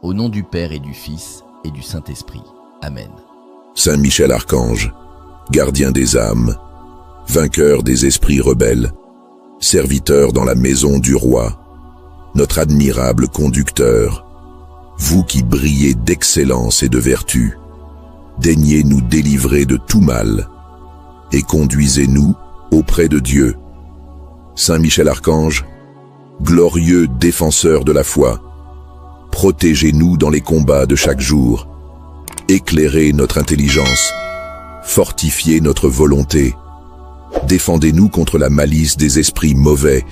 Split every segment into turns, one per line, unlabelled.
Au nom du Père et du Fils et du Saint-Esprit. Amen.
Saint Michel Archange, gardien des âmes, vainqueur des esprits rebelles, serviteur dans la maison du roi, notre admirable conducteur, vous qui brillez d'excellence et de vertu, daignez nous délivrer de tout mal et conduisez-nous auprès de Dieu. Saint Michel Archange, glorieux défenseur de la foi, protégez-nous dans les combats de chaque jour, éclairez notre intelligence, fortifiez notre volonté, défendez-nous contre la malice des esprits mauvais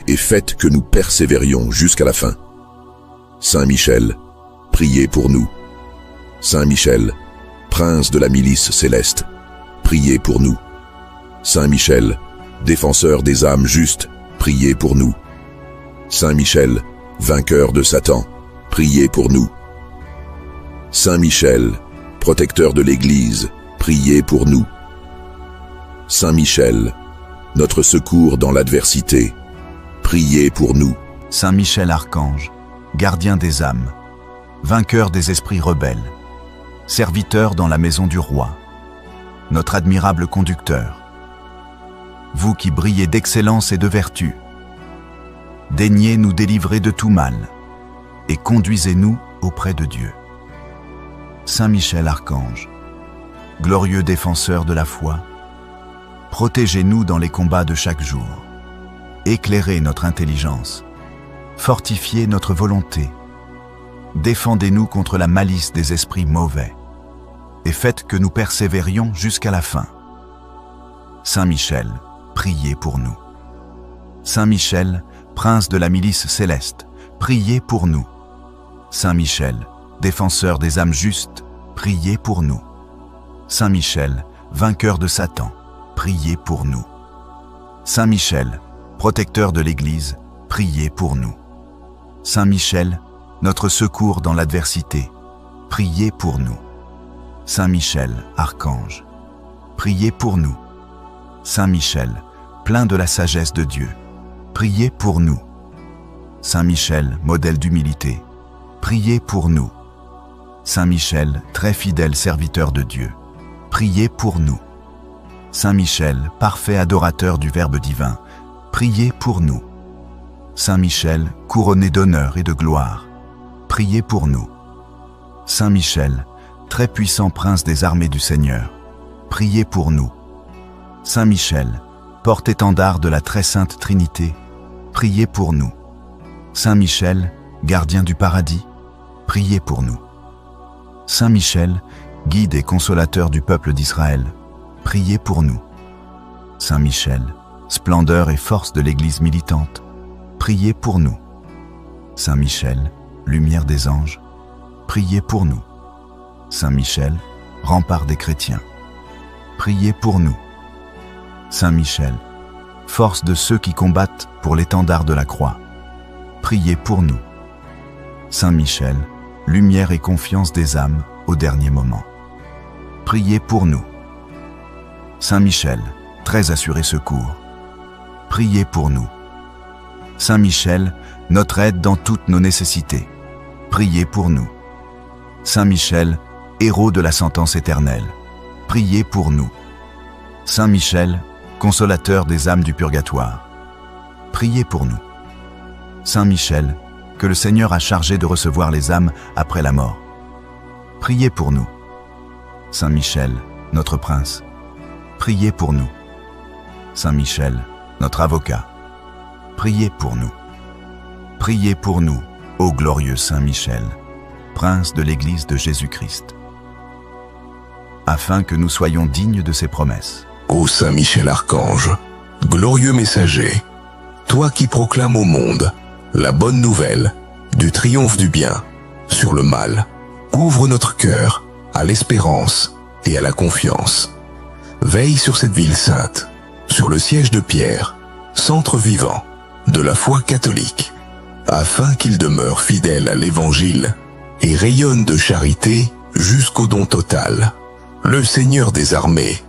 et faites que nous persévérions jusqu'à la fin. Saint Michel, priez pour nous. Saint Michel, prince de la milice céleste, priez pour nous. Saint Michel, défenseur des âmes justes, priez pour nous. Saint Michel, vainqueur de Satan, priez pour nous. Saint Michel, protecteur de l'Église, priez pour nous. Saint Michel, notre secours dans l'adversité, priez pour nous.
Saint Michel Archange, gardien des âmes, vainqueur des esprits rebelles, serviteur dans la maison du roi, notre admirable conducteur, vous qui brillez d'excellence et de vertu, daignez nous délivrer de tout mal et conduisez-nous auprès de Dieu. Saint Michel Archange, glorieux défenseur de la foi, protégez-nous dans les combats de chaque jour, éclairez notre intelligence, fortifiez notre volonté, défendez-nous contre la malice des esprits mauvais et faites que nous persévérions jusqu'à la fin. Saint Michel, priez pour nous. Saint Michel, prince de la milice céleste, priez pour nous. Saint Michel, défenseur des âmes justes, priez pour nous. Saint Michel, vainqueur de Satan, priez pour nous. Saint Michel, protecteur de l'Église, priez pour nous. Saint Michel, notre secours dans l'adversité, priez pour nous. Saint Michel, Archange, priez pour nous. Saint Michel, plein de la sagesse de Dieu, priez pour nous. Saint Michel, modèle d'humilité, priez pour nous. Saint Michel, très fidèle serviteur de Dieu, priez pour nous. Saint Michel, parfait adorateur du Verbe divin, priez pour nous. Saint Michel, couronné d'honneur et de gloire, priez pour nous. Saint Michel, très puissant prince des armées du Seigneur, priez pour nous. Saint Michel, porte-étendard de la très sainte Trinité, priez pour nous. Saint Michel, gardien du paradis, priez pour nous. Saint Michel, guide et consolateur du peuple d'Israël, priez pour nous. Saint Michel, splendeur et force de l'Église militante, priez pour nous. Saint Michel, lumière des anges, priez pour nous. Saint Michel, rempart des chrétiens, priez pour nous. Saint Michel, force de ceux qui combattent pour l'étendard de la croix, priez pour nous. Saint Michel, lumière et confiance des âmes au dernier moment, priez pour nous. Saint Michel, très assuré secours, priez pour nous. Saint Michel, notre aide dans toutes nos nécessités, priez pour nous. Saint Michel, héros de la sentence éternelle, priez pour nous. Saint Michel, consolateur des âmes du purgatoire, priez pour nous. Saint Michel, que le Seigneur a chargé de recevoir les âmes après la mort, priez pour nous. Saint Michel, notre prince, priez pour nous. Saint Michel, notre avocat, priez pour nous. Priez pour nous, ô glorieux Saint Michel, prince de l'Église de Jésus-Christ, afin que nous soyons dignes de ses promesses.
Ô Saint Michel Archange, glorieux messager, toi qui proclames au monde la bonne nouvelle du triomphe du bien sur le mal, ouvre notre cœur à l'espérance et à la confiance. Veille sur cette ville sainte, sur le siège de Pierre, centre vivant de la foi catholique, afin qu'il demeure fidèle à l'Évangile et rayonne de charité jusqu'au don total. Le Seigneur des armées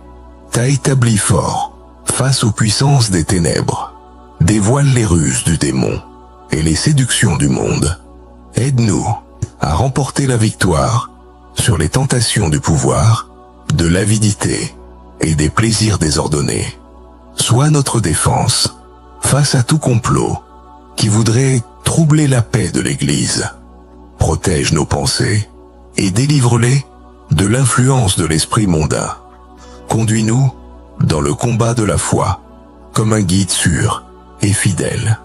t'a établi fort face aux puissances des ténèbres, dévoile les ruses du démon et les séductions du monde. Aide-nous à remporter la victoire sur les tentations du pouvoir, de l'avidité et des plaisirs désordonnés. Sois notre défense face à tout complot qui voudrait troubler la paix de l'Église. Protège nos pensées et délivre-les de l'influence de l'esprit mondain. Conduis-nous dans le combat de la foi comme un guide sûr et fidèle.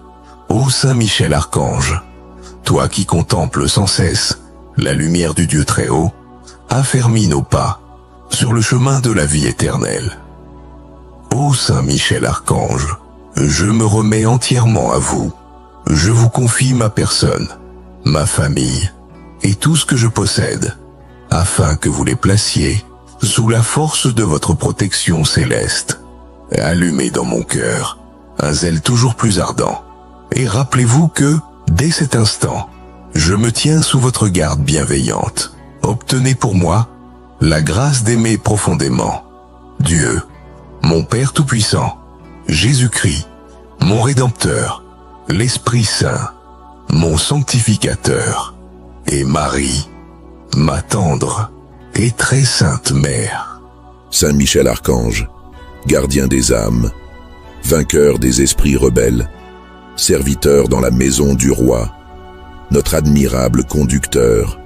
Ô Saint Michel Archange, toi qui contemples sans cesse la lumière du Dieu très haut, affermis nos pas sur le chemin de la vie éternelle. Ô Saint Michel Archange, je me remets entièrement à vous. Je vous confie ma personne, ma famille et tout ce que je possède, afin que vous les placiez sous la force de votre protection céleste. Allumez dans mon cœur un zèle toujours plus ardent, et rappelez-vous que, dès cet instant, je me tiens sous votre garde bienveillante. Obtenez pour moi la grâce d'aimer profondément Dieu, mon Père Tout-Puissant, Jésus-Christ, mon Rédempteur, l'Esprit Saint, mon Sanctificateur, et Marie, ma tendre et très sainte Mère.
Saint Michel Archange, gardien des âmes, vainqueur des esprits rebelles, serviteur dans la maison du roi, notre admirable conducteur,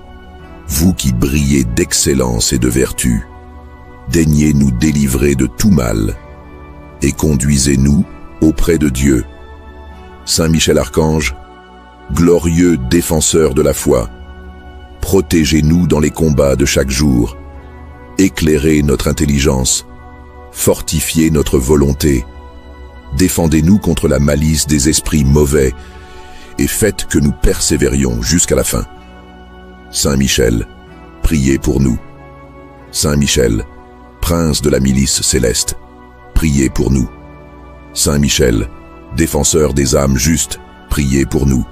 vous qui brillez d'excellence et de vertu, daignez nous délivrer de tout mal et conduisez-nous auprès de Dieu. Saint Michel Archange, glorieux défenseur de la foi, protégez-nous dans les combats de chaque jour, éclairez notre intelligence, fortifiez notre volonté, défendez-nous contre la malice des esprits mauvais et faites que nous persévérions jusqu'à la fin. Saint Michel, priez pour nous. Saint Michel, prince de la milice céleste, priez pour nous. Saint Michel, défenseur des âmes justes, priez pour nous.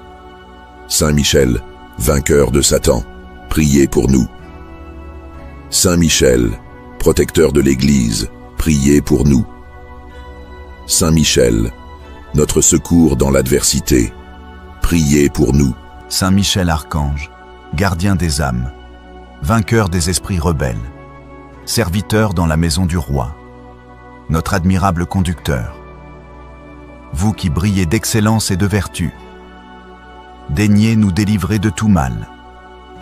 Saint Michel, vainqueur de Satan, priez pour nous. Saint Michel, protecteur de l'Église, priez pour nous. Saint Michel, notre secours dans l'adversité, priez pour nous.
Saint Michel Archange, gardien des âmes, vainqueur des esprits rebelles, serviteur dans la maison du roi, notre admirable conducteur, vous qui brillez d'excellence et de vertu, daignez nous délivrer de tout mal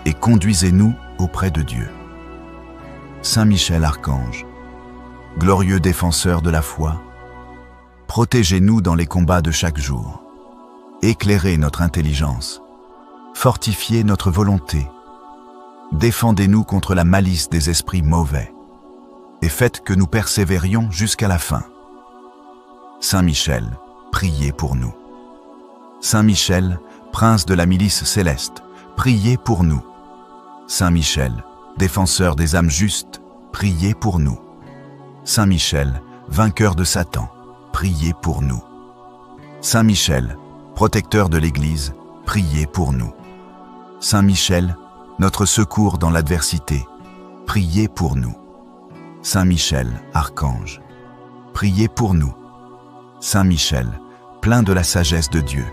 et conduisez-nous auprès de Dieu. Saint Michel Archange, glorieux défenseur de la foi, protégez-nous dans les combats de chaque jour, éclairez notre intelligence, fortifiez notre volonté, défendez-nous contre la malice des esprits mauvais et faites que nous persévérions jusqu'à la fin. Saint Michel, priez pour nous. Saint Michel, prince de la milice céleste, priez pour nous. Saint Michel, défenseur des âmes justes, priez pour nous. Saint Michel, vainqueur de Satan, priez pour nous. Saint Michel, protecteur de l'Église, priez pour nous. Saint Michel, notre secours dans l'adversité, priez pour nous. Saint Michel, archange, priez pour nous. Saint Michel, plein de la sagesse de Dieu,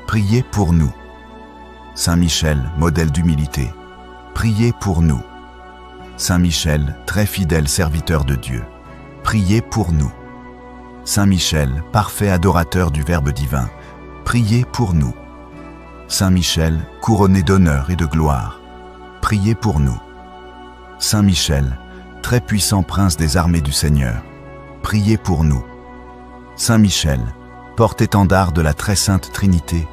priez pour nous. Saint Michel, modèle d'humilité, priez pour nous. Saint Michel, très fidèle serviteur de Dieu, priez pour nous. Saint Michel, parfait adorateur du Verbe divin, priez pour nous. Saint Michel, couronné d'honneur et de gloire, priez pour nous. Saint Michel, très puissant prince des armées du Seigneur, priez pour nous. Saint Michel, porte-étendard de la très sainte Trinité,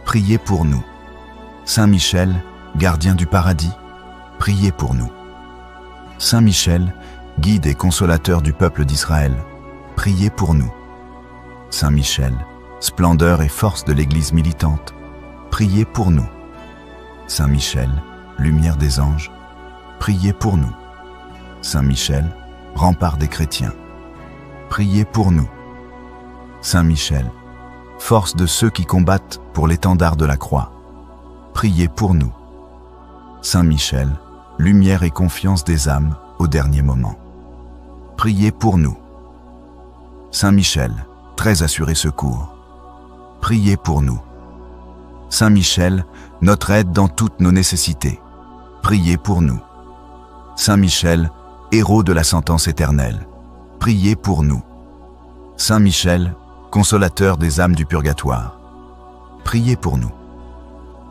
priez pour nous. Saint Michel, gardien du paradis, priez pour nous. Saint Michel, guide et consolateur du peuple d'Israël, priez pour nous. Saint Michel, splendeur et force de l'Église militante, priez pour nous. Saint Michel, lumière des anges, priez pour nous. Saint Michel, rempart des chrétiens, priez pour nous. Saint Michel, force de ceux qui combattent pour l'étendard de la croix, priez pour nous. Saint Michel, lumière et confiance des âmes au dernier moment, priez pour nous. Saint Michel, très assuré secours, priez pour nous. Saint Michel, notre aide dans toutes nos nécessités, priez pour nous. Saint Michel, héros de la sentence éternelle, priez pour nous. Saint Michel, consolateur des âmes du purgatoire, priez pour nous.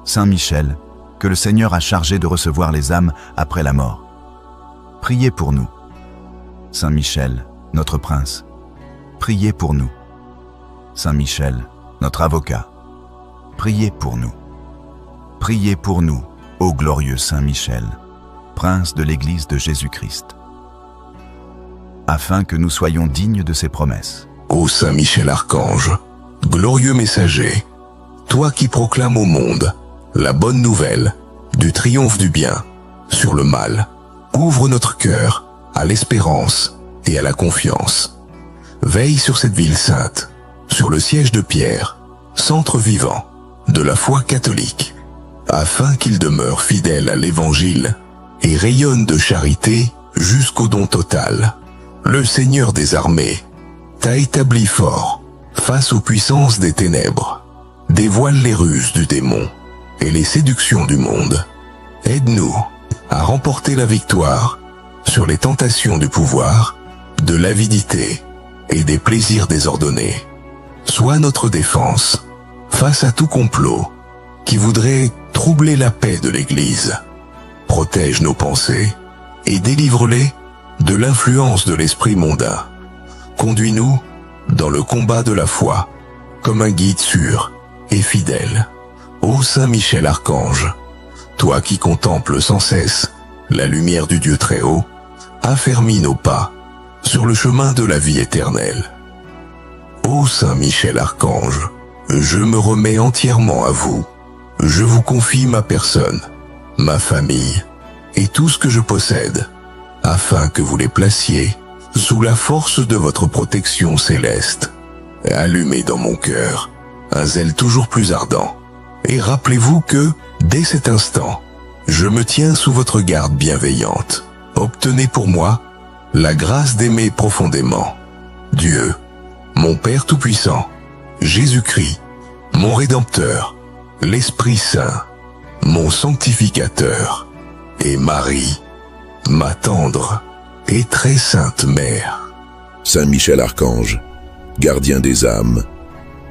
Saint Michel, que le Seigneur a chargé de recevoir les âmes après la mort, priez pour nous. Saint Michel, notre prince, priez pour nous. Saint Michel, notre avocat, priez pour nous. Priez pour nous, ô glorieux Saint Michel, prince de l'Église de Jésus-Christ, afin que nous soyons dignes de ses promesses.
Ô Saint Michel Archange, glorieux messager, toi qui proclames au monde la bonne nouvelle du triomphe du bien sur le mal, ouvre notre cœur à l'espérance et à la confiance. Veille sur cette ville sainte, sur le siège de Pierre, centre vivant de la foi catholique, afin qu'il demeure fidèle à l'Évangile et rayonne de charité jusqu'au don total. Le Seigneur des armées t'a établi fort face aux puissances des ténèbres, dévoile les ruses du démon et les séductions du monde. Aide-nous à remporter la victoire sur les tentations du pouvoir, de l'avidité et des plaisirs désordonnés. Sois notre défense face à tout complot qui voudrait troubler la paix de l'Église. Protège nos pensées et délivre-les de l'influence de l'esprit mondain. Conduis-nous dans le combat de la foi comme un guide sûr et fidèle. Ô Saint Michel Archange, toi qui contemples sans cesse la lumière du Dieu très haut, affermis nos pas sur le chemin de la vie éternelle. Ô Saint Michel Archange, je me remets entièrement à vous. Je vous confie ma personne, ma famille et tout ce que je possède, afin que vous les placiez sous la force de votre protection céleste. Allumez dans mon cœur un zèle toujours plus ardent, et rappelez-vous que, dès cet instant, je me tiens sous votre garde bienveillante. Obtenez pour moi la grâce d'aimer profondément Dieu, mon Père Tout-Puissant, Jésus-Christ, mon Rédempteur, l'Esprit Saint, mon Sanctificateur, et Marie, ma tendre et très sainte Mère.
Saint Michel Archange, gardien des âmes,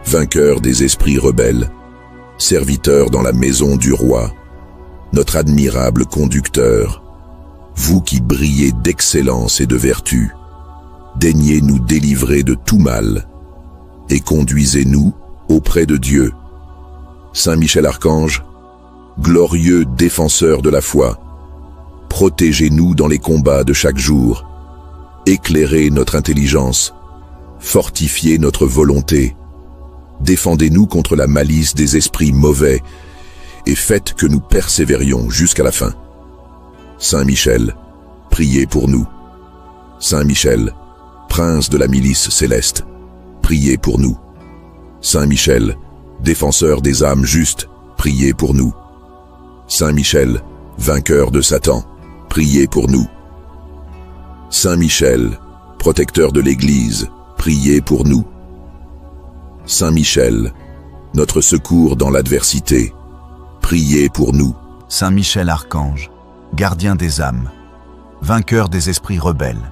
vainqueur des esprits rebelles, serviteur dans la maison du roi, notre admirable conducteur, vous qui brillez d'excellence et de vertu, daignez nous délivrer de tout mal et conduisez-nous auprès de Dieu. Saint Michel Archange, glorieux défenseur de la foi, protégez-nous dans les combats de chaque jour, éclairez notre intelligence, fortifiez notre volonté, défendez-nous contre la malice des esprits mauvais et faites que nous persévérions jusqu'à la fin. Saint Michel, priez pour nous. Saint Michel, prince de la milice céleste, priez pour nous. Saint Michel, défenseur des âmes justes, priez pour nous. Saint Michel, vainqueur de Satan, priez pour nous. Saint Michel, protecteur de l'Église, priez pour nous. Saint Michel, notre secours dans l'adversité, priez pour nous.
Saint Michel Archange, gardien des âmes, vainqueur des esprits rebelles,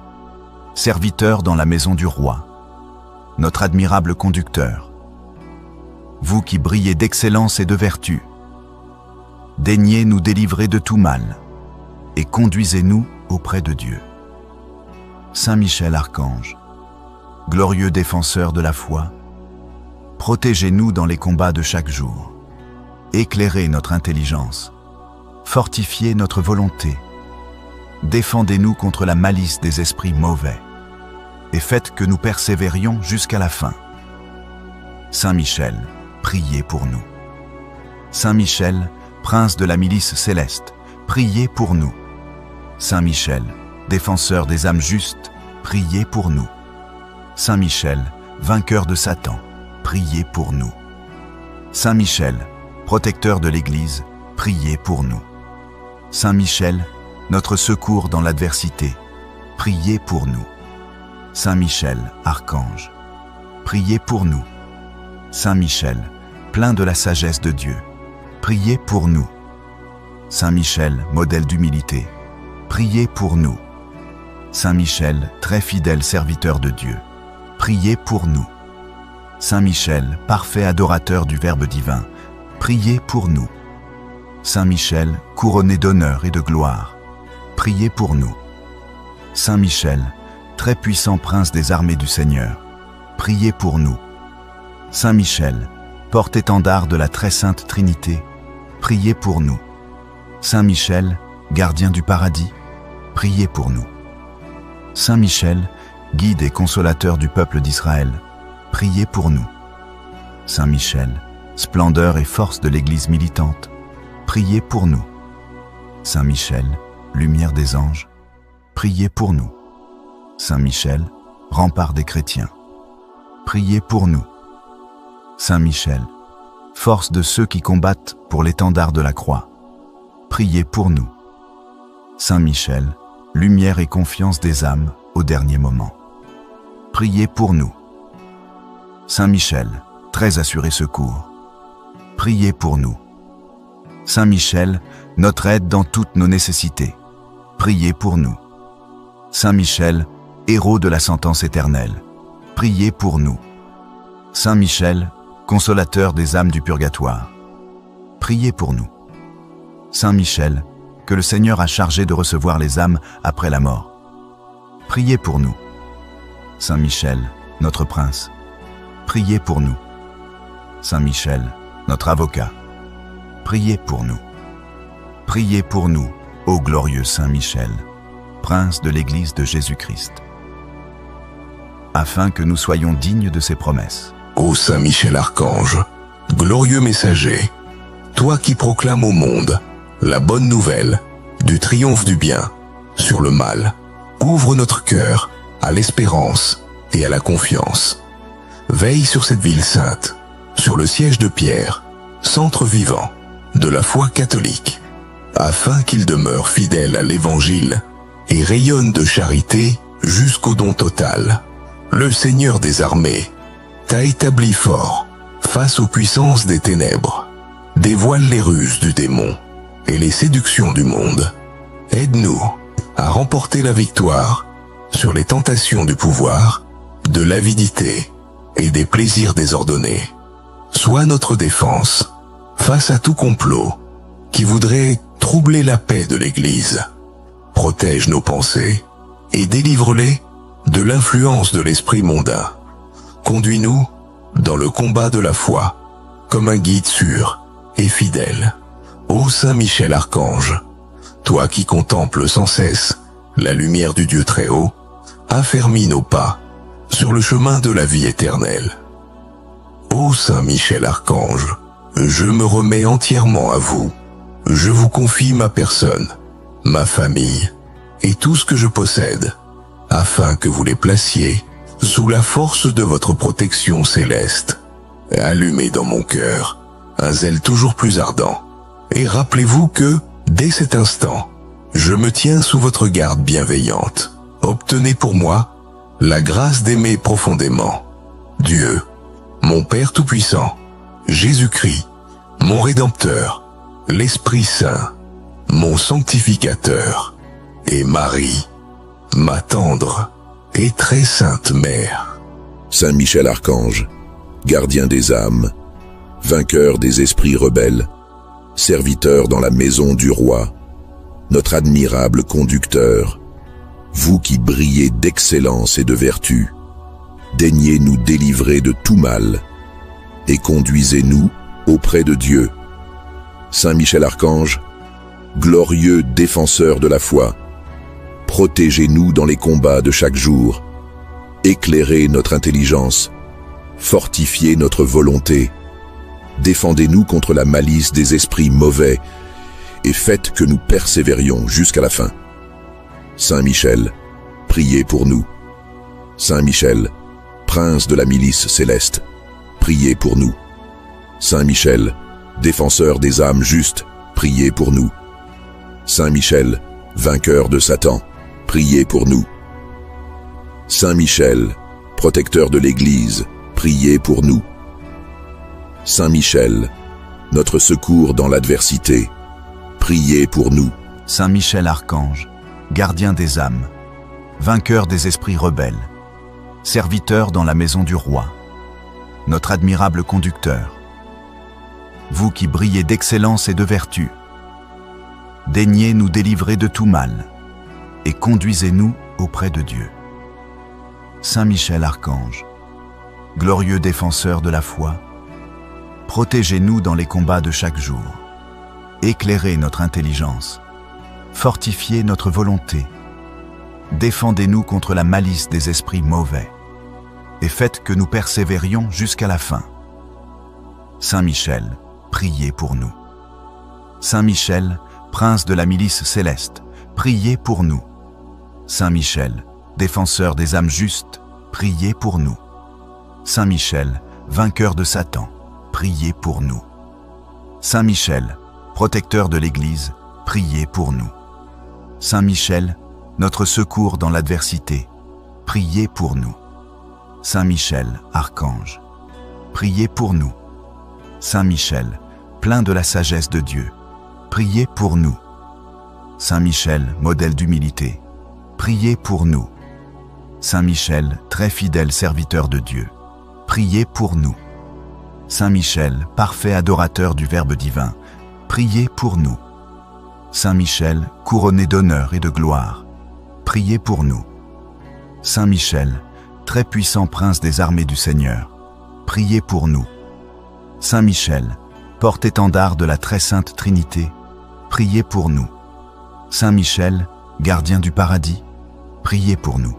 serviteur dans la maison du roi, notre admirable conducteur, vous qui brillez d'excellence et de vertu, daignez nous délivrer de tout mal et conduisez-nous auprès de Dieu. Saint Michel Archange, glorieux défenseur de la foi, protégez-nous dans les combats de chaque jour, éclairez notre intelligence, fortifiez notre volonté, défendez-nous contre la malice des esprits mauvais et faites que nous persévérions jusqu'à la fin. Saint Michel, priez pour nous. Saint Michel, prince de la milice céleste, priez pour nous. Saint Michel, défenseur des âmes justes, priez pour nous. Saint Michel, vainqueur de Satan, priez pour nous. Saint Michel, protecteur de l'Église, priez pour nous. Saint Michel, notre secours dans l'adversité, priez pour nous. Saint Michel, Archange, priez pour nous. Saint Michel, plein de la sagesse de Dieu, priez pour nous. Saint Michel, modèle d'humilité, priez pour nous. Saint Michel, très fidèle serviteur de Dieu, priez pour nous. Saint Michel, parfait adorateur du Verbe divin, priez pour nous. Saint Michel, couronné d'honneur et de gloire, priez pour nous. Saint Michel, très puissant prince des armées du Seigneur, priez pour nous. Saint Michel, porte-étendard de la très sainte Trinité, priez pour nous. Saint Michel, gardien du paradis, priez pour nous. Saint Michel, guide et consolateur du peuple d'Israël, priez pour nous. Saint Michel, splendeur et force de l'Église militante, priez pour nous. Saint Michel, lumière des anges, priez pour nous. Saint Michel, rempart des chrétiens, priez pour nous. Saint Michel, force de ceux qui combattent pour l'étendard de la croix, priez pour nous. Saint Michel, lumière et confiance des âmes au dernier moment, priez pour nous. Saint Michel, très assuré secours, priez pour nous. Saint Michel, notre aide dans toutes nos nécessités, priez pour nous. Saint Michel, héros de la sentence éternelle, priez pour nous. Saint Michel, consolateur des âmes du purgatoire, priez pour nous. Saint Michel, que le Seigneur a chargé de recevoir les âmes après la mort, priez pour nous. Saint Michel, notre prince, priez pour nous. Saint Michel, notre avocat, priez pour nous. Priez pour nous, ô glorieux Saint Michel, prince de l'Église de Jésus-Christ, afin que nous soyons dignes de ses promesses.
Ô Saint Michel Archange, glorieux messager, toi qui proclames au monde la bonne nouvelle du triomphe du bien sur le mal, ouvre notre cœur à l'espérance et à la confiance. Veille sur cette ville sainte, sur le siège de Pierre, centre vivant de la foi catholique, afin qu'il demeure fidèle à l'Évangile et rayonne de charité jusqu'au don total. Le Seigneur des armées t'a établi fort face aux puissances des ténèbres. Dévoile les ruses du démon et les séductions du monde. Aide-nous à remporter la victoire sur les tentations du pouvoir, de l'avidité et des plaisirs désordonnés. Sois notre défense face à tout complot qui voudrait troubler la paix de l'Église. Protège nos pensées et délivre-les de l'influence de l'esprit mondain. Conduis-nous dans le combat de la foi comme un guide sûr et fidèle. Ô Saint Michel Archange, toi qui contemples sans cesse la lumière du Dieu très haut, affermis nos pas sur le chemin de la vie éternelle. Ô Saint Michel Archange, je me remets entièrement à vous. Je vous confie ma personne, ma famille et tout ce que je possède, afin que vous les placiez sous la force de votre protection céleste. Allumez dans mon cœur un zèle toujours plus ardent, et rappelez-vous que, dès cet instant, je me tiens sous votre garde bienveillante. Obtenez pour moi la grâce d'aimer profondément Dieu, mon Père Tout-Puissant, Jésus-Christ, mon Rédempteur, l'Esprit Saint, mon Sanctificateur, et Marie, ma tendre et très sainte Mère.
Saint Michel Archange, gardien des âmes, vainqueur des esprits rebelles, serviteur dans la maison du roi, notre admirable conducteur, vous qui brillez d'excellence et de vertu, daignez nous délivrer de tout mal et conduisez-nous auprès de Dieu. Saint Michel Archange, glorieux défenseur de la foi, protégez-nous dans les combats de chaque jour, éclairez notre intelligence, fortifiez notre volonté, défendez-nous contre la malice des esprits mauvais et faites que nous persévérions jusqu'à la fin. Saint Michel, priez pour nous. Saint Michel, prince de la milice céleste, priez pour nous. Saint Michel, défenseur des âmes justes, priez pour nous. Saint Michel, vainqueur de Satan, priez pour nous. Saint Michel, protecteur de l'Église, priez pour nous. Saint Michel, notre secours dans l'adversité, priez pour nous.
Saint Michel Archange, gardien des âmes, vainqueur des esprits rebelles, serviteur dans la maison du roi, notre admirable conducteur, vous qui brillez d'excellence et de vertu, daignez nous délivrer de tout mal et conduisez-nous auprès de Dieu. Saint Michel Archange, glorieux défenseur de la foi, protégez-nous dans les combats de chaque jour, éclairez notre intelligence, fortifiez notre volonté, défendez-nous contre la malice des esprits mauvais, et faites que nous persévérions jusqu'à la fin. Saint Michel, priez pour nous. Saint Michel, prince de la milice céleste, priez pour nous. Saint Michel, défenseur des âmes justes, priez pour nous. Saint Michel, vainqueur de Satan, priez pour nous. Saint Michel, protecteur de l'Église, priez pour nous. Saint Michel, notre secours dans l'adversité, priez pour nous. Saint Michel, archange, priez pour nous. Saint Michel, plein de la sagesse de Dieu, priez pour nous. Saint Michel, modèle d'humilité, priez pour nous. Saint Michel, très fidèle serviteur de Dieu, priez pour nous. Saint Michel, parfait adorateur du Verbe divin, priez pour nous. Saint Michel, couronné d'honneur et de gloire, priez pour nous. Saint Michel, très puissant prince des armées du Seigneur, priez pour nous. Saint Michel, porte-étendard de la très sainte Trinité, priez pour nous. Saint Michel, gardien du paradis, priez pour nous.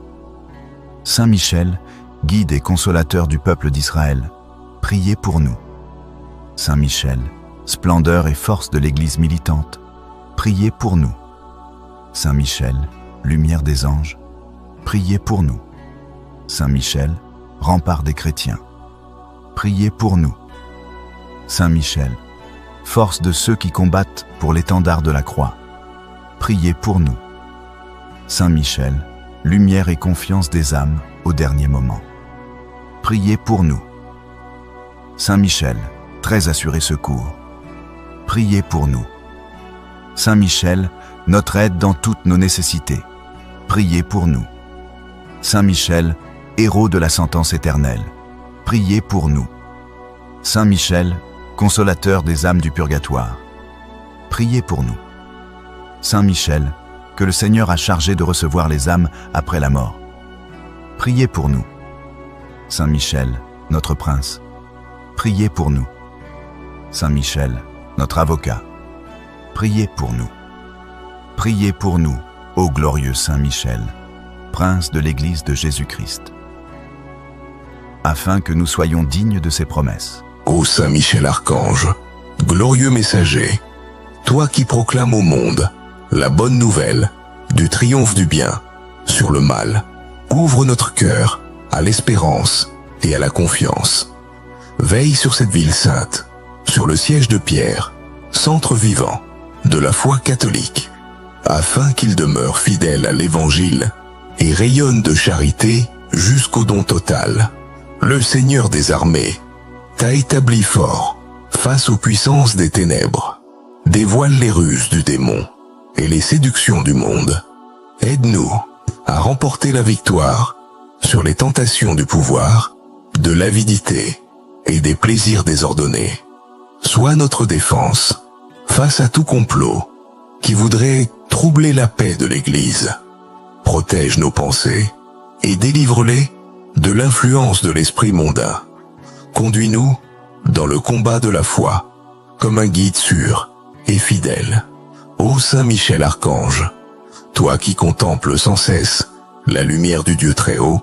Saint Michel, guide et consolateur du peuple d'Israël, priez pour nous. Saint Michel, splendeur et force de l'Église militante, priez pour nous. Saint Michel, lumière des anges, priez pour nous. Saint Michel, rempart des chrétiens, priez pour nous. Saint Michel, force de ceux qui combattent pour l'étendard de la croix, priez pour nous. Saint Michel, lumière et confiance des âmes au dernier moment, priez pour nous. Saint Michel, très assuré secours, priez pour nous. Saint Michel, notre aide dans toutes nos nécessités, priez pour nous. Saint Michel, héros de la sentence éternelle, priez pour nous. Saint Michel, consolateur des âmes du purgatoire, priez pour nous. Saint Michel, que le Seigneur a chargé de recevoir les âmes après la mort, priez pour nous. Saint Michel, notre prince, priez pour nous. Saint Michel, notre avocat, priez pour nous. Priez pour nous, ô glorieux Saint Michel, prince de l'Église de Jésus-Christ, afin que nous soyons dignes de ses promesses.
Ô Saint Michel Archange, glorieux messager, toi qui proclames au monde la bonne nouvelle du triomphe du bien sur le mal, ouvre notre cœur à l'espérance et à la confiance. Veille sur cette ville sainte, sur le siège de Pierre, centre vivant de la foi catholique, afin qu'il demeure fidèle à l'Évangile et rayonne de charité jusqu'au don total. Le Seigneur des armées t'a établi fort face aux puissances des ténèbres. Dévoile les ruses du démon et les séductions du monde. Aide-nous à remporter la victoire sur les tentations du pouvoir, de l'avidité et des plaisirs désordonnés. Sois notre défense face à tout complot qui voudrait troubler la paix de l'Église. Protège nos pensées et délivre-les de l'influence de l'esprit mondain. Conduis-nous dans le combat de la foi comme un guide sûr et fidèle. Ô Saint Michel Archange, toi qui contemples sans cesse la lumière du Dieu très haut,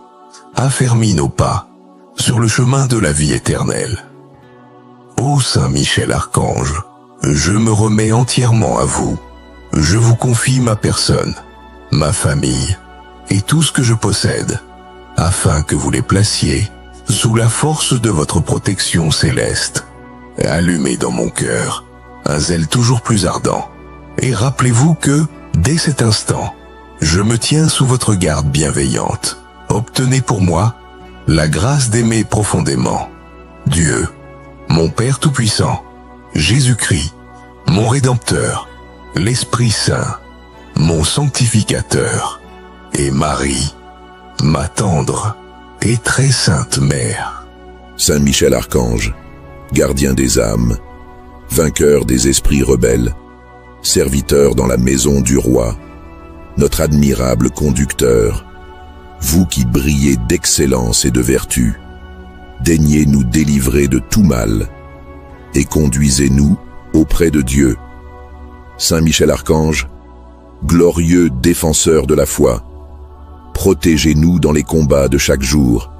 affermis nos pas sur le chemin de la vie éternelle. Ô Saint Michel Archange, je me remets entièrement à vous. Je vous confie ma personne, ma famille et tout ce que je possède, afin que vous les placiez sous la force de votre protection céleste. Allumez dans mon cœur un zèle toujours plus ardent, et rappelez-vous que, dès cet instant, je me tiens sous votre garde bienveillante. Obtenez pour moi la grâce d'aimer profondément Dieu, mon Père Tout-Puissant, Jésus-Christ, mon Rédempteur, l'Esprit Saint, mon sanctificateur, et Marie, ma tendre et très sainte mère.
Saint Michel Archange, gardien des âmes, vainqueur des esprits rebelles, serviteur dans la maison du roi, notre admirable conducteur, vous qui brillez d'excellence et de vertu, daignez nous délivrer de tout mal et conduisez-nous auprès de Dieu. Saint Michel Archange, glorieux défenseur de la foi, protégez-nous dans les combats de chaque jour,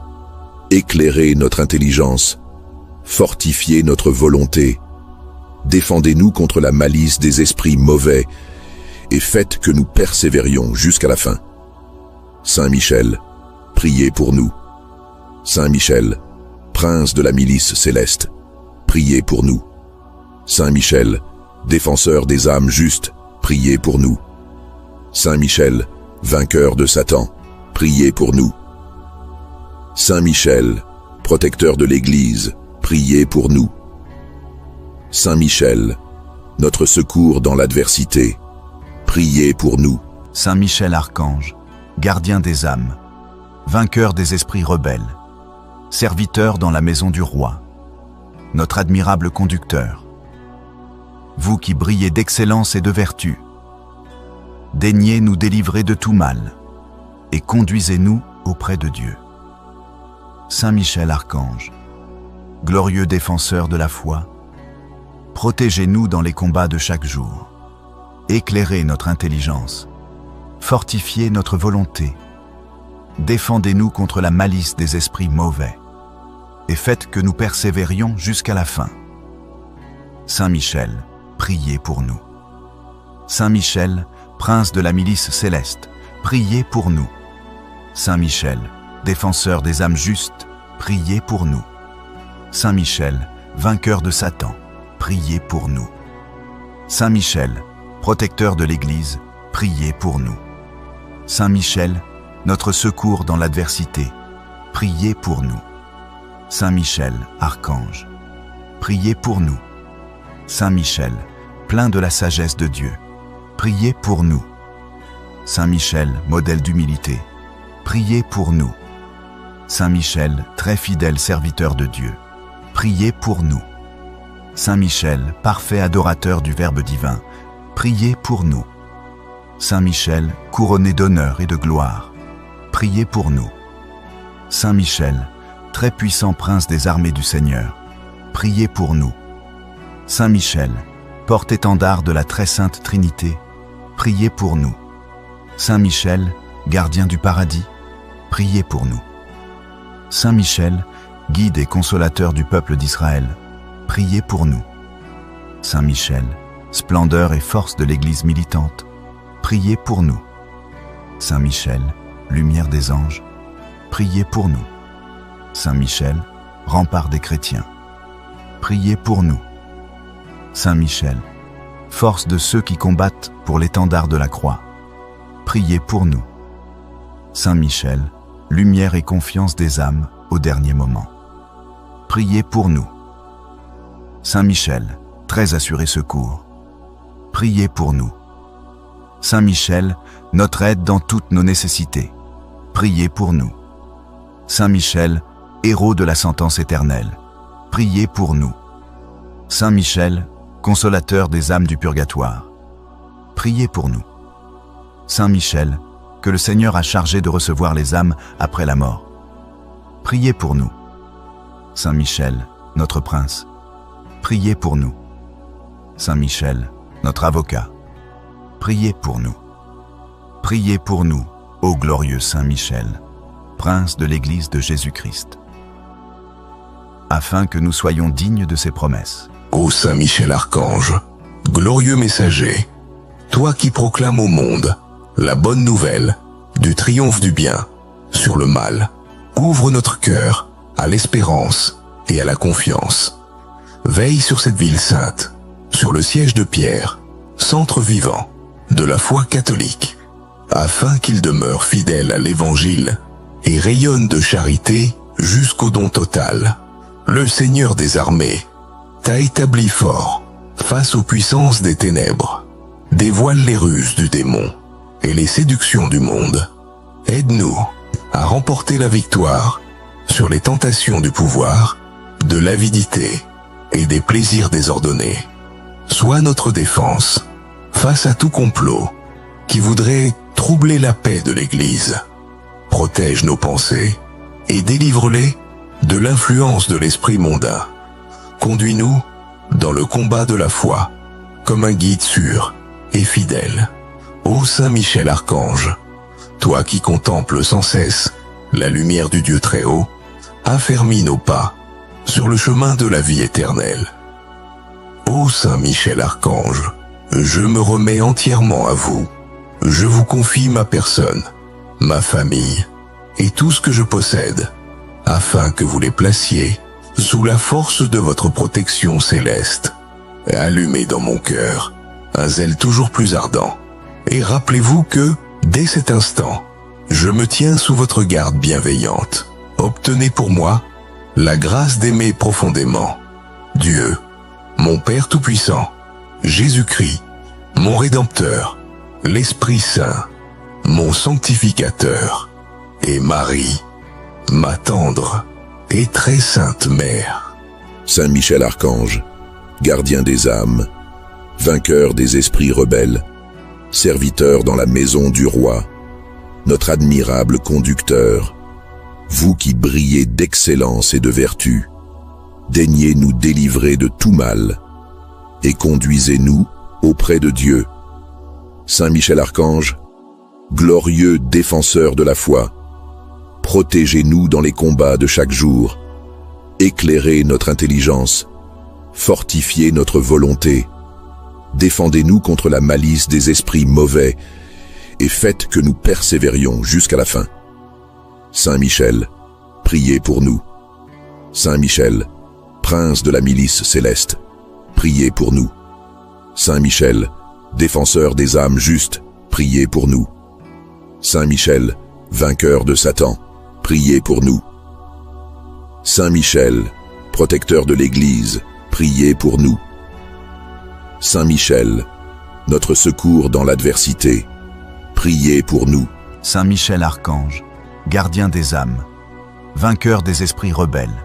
éclairez notre intelligence, fortifiez notre volonté, défendez-nous contre la malice des esprits mauvais et faites que nous persévérions jusqu'à la fin. Saint Michel, priez pour nous. Saint Michel, prince de la milice céleste, priez pour nous. Saint Michel, défenseur des âmes justes, priez pour nous. Saint Michel, vainqueur de Satan, priez pour nous. Saint Michel, protecteur de l'Église, priez pour nous. Saint Michel, notre secours dans l'adversité, priez pour nous.
Saint Michel Archange, gardien des âmes, vainqueur des esprits rebelles, serviteur dans la maison du roi, notre admirable conducteur, vous qui brillez d'excellence et de vertu, daignez nous délivrer de tout mal et conduisez-nous auprès de Dieu. Saint Michel Archange, glorieux défenseur de la foi, protégez-nous dans les combats de chaque jour, éclairez notre intelligence, fortifiez notre volonté, défendez-nous contre la malice des esprits mauvais, et faites que nous persévérions jusqu'à la fin. Saint Michel, priez pour nous. Saint Michel, prince de la milice céleste, priez pour nous. Saint Michel, défenseur des âmes justes, priez pour nous. Saint Michel, vainqueur de Satan, priez pour nous. Saint Michel, protecteur de l'Église, priez pour nous. Saint Michel, notre secours dans l'adversité, priez pour nous. Saint Michel, Archange, priez pour nous. Saint Michel, plein de la sagesse de Dieu, priez pour nous. Saint Michel, modèle d'humilité, priez pour nous. Saint Michel, très fidèle serviteur de Dieu, priez pour nous. Saint Michel, parfait adorateur du Verbe divin, priez pour nous. Saint Michel, couronné d'honneur et de gloire, priez pour nous. Saint Michel, très puissant prince des armées du Seigneur, priez pour nous. Saint Michel, porte-étendard de la très sainte Trinité, priez pour nous. Saint Michel, gardien du paradis, priez pour nous. Saint Michel, guide et consolateur du peuple d'Israël, priez pour nous. Saint Michel, splendeur et force de l'Église militante, priez pour nous. Saint Michel, lumière des anges, priez pour nous. Saint Michel, rempart des chrétiens, priez pour nous. Saint Michel, force de ceux qui combattent pour l'étendard de la croix, priez pour nous. Saint Michel, lumière et confiance des âmes au dernier moment, priez pour nous. Saint Michel, très assuré secours, priez pour nous. Saint Michel, notre aide dans toutes nos nécessités, priez pour nous. Saint Michel, héros de la sentence éternelle, priez pour nous. Saint Michel, consolateur des âmes du purgatoire, priez pour nous. Saint Michel, que le Seigneur a chargé de recevoir les âmes après la mort, priez pour nous. Saint Michel, notre prince, priez pour nous. Saint Michel, notre avocat, priez pour nous. Priez pour nous, ô glorieux Saint Michel, prince de l'Église de Jésus-Christ, afin que nous soyons dignes de ses promesses.
Ô Saint Michel Archange, glorieux messager, toi qui proclames au monde la bonne nouvelle du triomphe du bien sur le mal, ouvre notre cœur à l'espérance et à la confiance. Veille sur cette ville sainte, sur le siège de Pierre, centre vivant de la foi catholique, afin qu'il demeure fidèle à l'Évangile et rayonne de charité jusqu'au don total. Le Seigneur des armées t'a établi fort face aux puissances des ténèbres. dévoile les ruses du démon et les séductions du monde. Aide-nous à remporter la victoire sur les tentations du pouvoir, de l'avidité et des plaisirs désordonnés. Sois notre défense face à tout complot qui voudrait troubler la paix de l'Église. Protège nos pensées et délivre-les de l'influence de l'esprit mondain. Conduis-nous dans le combat de la foi comme un guide sûr et fidèle. Ô Saint Michel Archange, toi qui contemples sans cesse la lumière du Dieu très haut, affermis nos pas sur le chemin de la vie éternelle. Ô Saint Michel Archange, je me remets entièrement à vous. Je vous confie ma personne, ma famille et tout ce que je possède, afin que vous les placiez sous la force de votre protection céleste. Allumez dans mon cœur un zèle toujours plus ardent. Et rappelez-vous que, dès cet instant, je me tiens sous votre garde bienveillante. Obtenez pour moi la grâce d'aimer profondément Dieu, mon Père Tout-Puissant, Jésus-Christ, mon Rédempteur, l'Esprit Saint, mon Sanctificateur, et Marie, ma tendre et très sainte Mère.
Saint Michel Archange, gardien des âmes, vainqueur des esprits rebelles, serviteur dans la maison du roi, notre admirable conducteur, vous qui brillez d'excellence et de vertu, daignez nous délivrer de tout mal et conduisez-nous auprès de Dieu. Saint Michel Archange, glorieux défenseur de la foi, protégez-nous dans les combats de chaque jour, éclairez notre intelligence, fortifiez notre volonté, défendez-nous contre la malice des esprits mauvais et faites que nous persévérions jusqu'à la fin. Saint Michel, priez pour nous. Saint Michel, prince de la milice céleste, priez pour nous. Saint Michel, défenseur des âmes justes, priez pour nous. Saint Michel, vainqueur de Satan, priez pour nous. Saint Michel, protecteur de l'Église, priez pour nous. Saint Michel, notre secours dans l'adversité, priez pour nous.
Saint Michel Archange, gardien des âmes, vainqueur des esprits rebelles,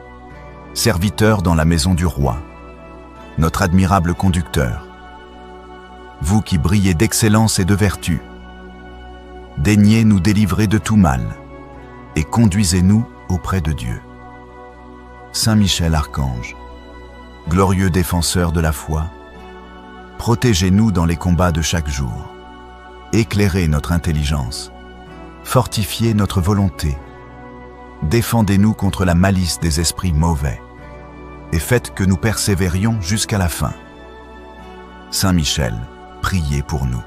serviteur dans la maison du roi, notre admirable conducteur, vous qui brillez d'excellence et de vertu, daignez nous délivrer de tout mal et conduisez-nous auprès de Dieu. Saint Michel Archange, glorieux défenseur de la foi, protégez-nous dans les combats de chaque jour, éclairez notre intelligence, fortifiez notre volonté, défendez-nous contre la malice des esprits mauvais, et faites que nous persévérions jusqu'à la fin. Saint Michel, priez pour nous.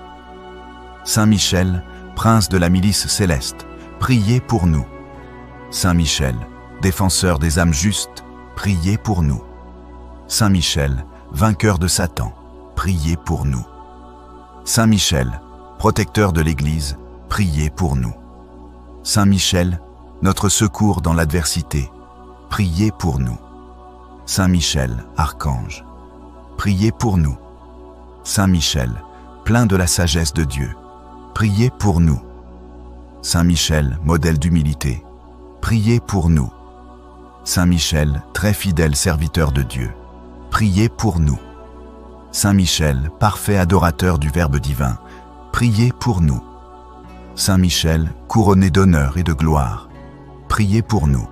Saint Michel, prince de la milice céleste, priez pour nous. Saint Michel, défenseur des âmes justes, priez pour nous. Saint Michel, vainqueur de Satan, priez pour nous. Saint Michel, protecteur de l'Église, priez pour nous. Saint Michel, notre secours dans l'adversité, priez pour nous. Saint Michel, Archange, priez pour nous. Saint Michel, plein de la sagesse de Dieu, priez pour nous. Saint Michel, modèle d'humilité, priez pour nous. Saint Michel, très fidèle serviteur de Dieu, priez pour nous. Saint Michel, parfait adorateur du Verbe divin, priez pour nous. Saint Michel, couronné d'honneur et de gloire, priez pour nous.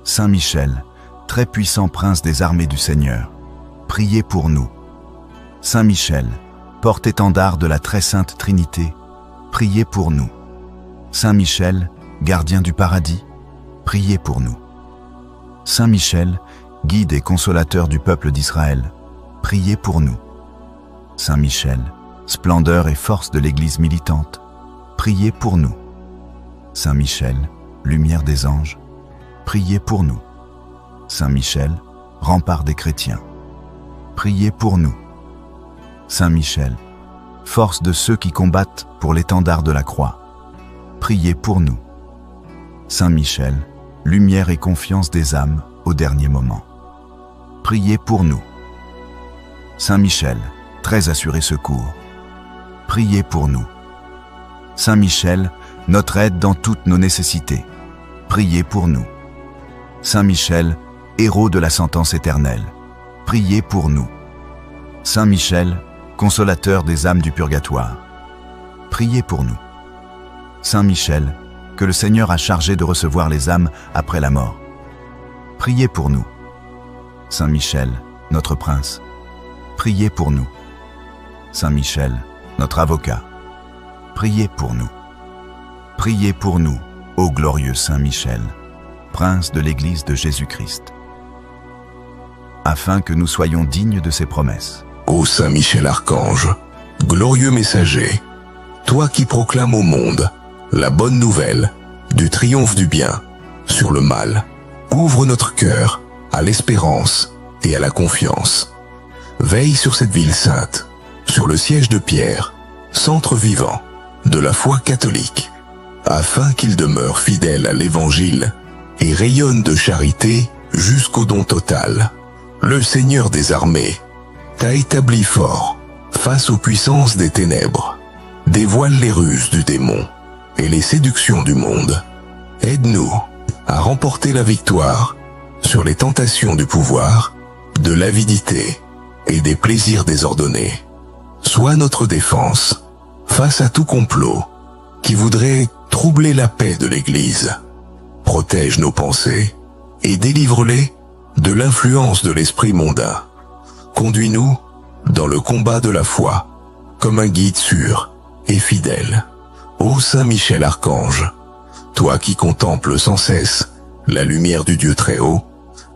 Saint Michel, très puissant prince des armées du Seigneur, priez pour nous. Saint Michel, porte-étendard de la très sainte Trinité, priez pour nous. Saint Michel, gardien du paradis, priez pour nous. Saint Michel, guide et consolateur du peuple d'Israël, priez pour nous. Saint Michel, splendeur et force de l'Église militante, priez pour nous. Saint Michel, lumière des anges, priez pour nous. Saint Michel, rempart des chrétiens, priez pour nous. Saint Michel, force de ceux qui combattent pour l'étendard de la croix, priez pour nous. Saint Michel, lumière et confiance des âmes au dernier moment, priez pour nous. Saint Michel, très assuré secours, priez pour nous. Saint Michel, notre aide dans toutes nos nécessités, priez pour nous. Saint Michel, héros de la sentence éternelle, priez pour nous. Saint Michel, consolateur des âmes du purgatoire, priez pour nous. Saint Michel, que le Seigneur a chargé de recevoir les âmes après la mort, priez pour nous. Saint Michel, notre prince, priez pour nous. Saint Michel, notre avocat, priez pour nous. Priez pour nous, ô glorieux Saint Michel, prince de l'Église de Jésus-Christ, afin que nous soyons dignes de ses promesses.
Ô Saint Michel Archange, glorieux messager, toi qui proclames au monde la bonne nouvelle du triomphe du bien sur le mal, ouvre notre cœur à l'espérance et à la confiance. Veille sur cette ville sainte, sur le siège de Pierre, centre vivant de la foi catholique, afin qu'il demeure fidèle à l'Évangile et rayonne de charité jusqu'au don total. Le Seigneur des armées t'a établi fort face aux puissances des ténèbres. Dévoile les ruses du démon et les séductions du monde. Aide-nous à remporter la victoire sur les tentations du pouvoir, de l'avidité et des plaisirs désordonnés. Sois notre défense face à tout complot qui voudrait troubler la paix de l'Église. Protège nos pensées et délivre-les de l'influence de l'esprit mondain. Conduis-nous dans le combat de la foi comme un guide sûr et fidèle. Ô Saint Michel Archange, toi qui contemples sans cesse la lumière du Dieu très haut,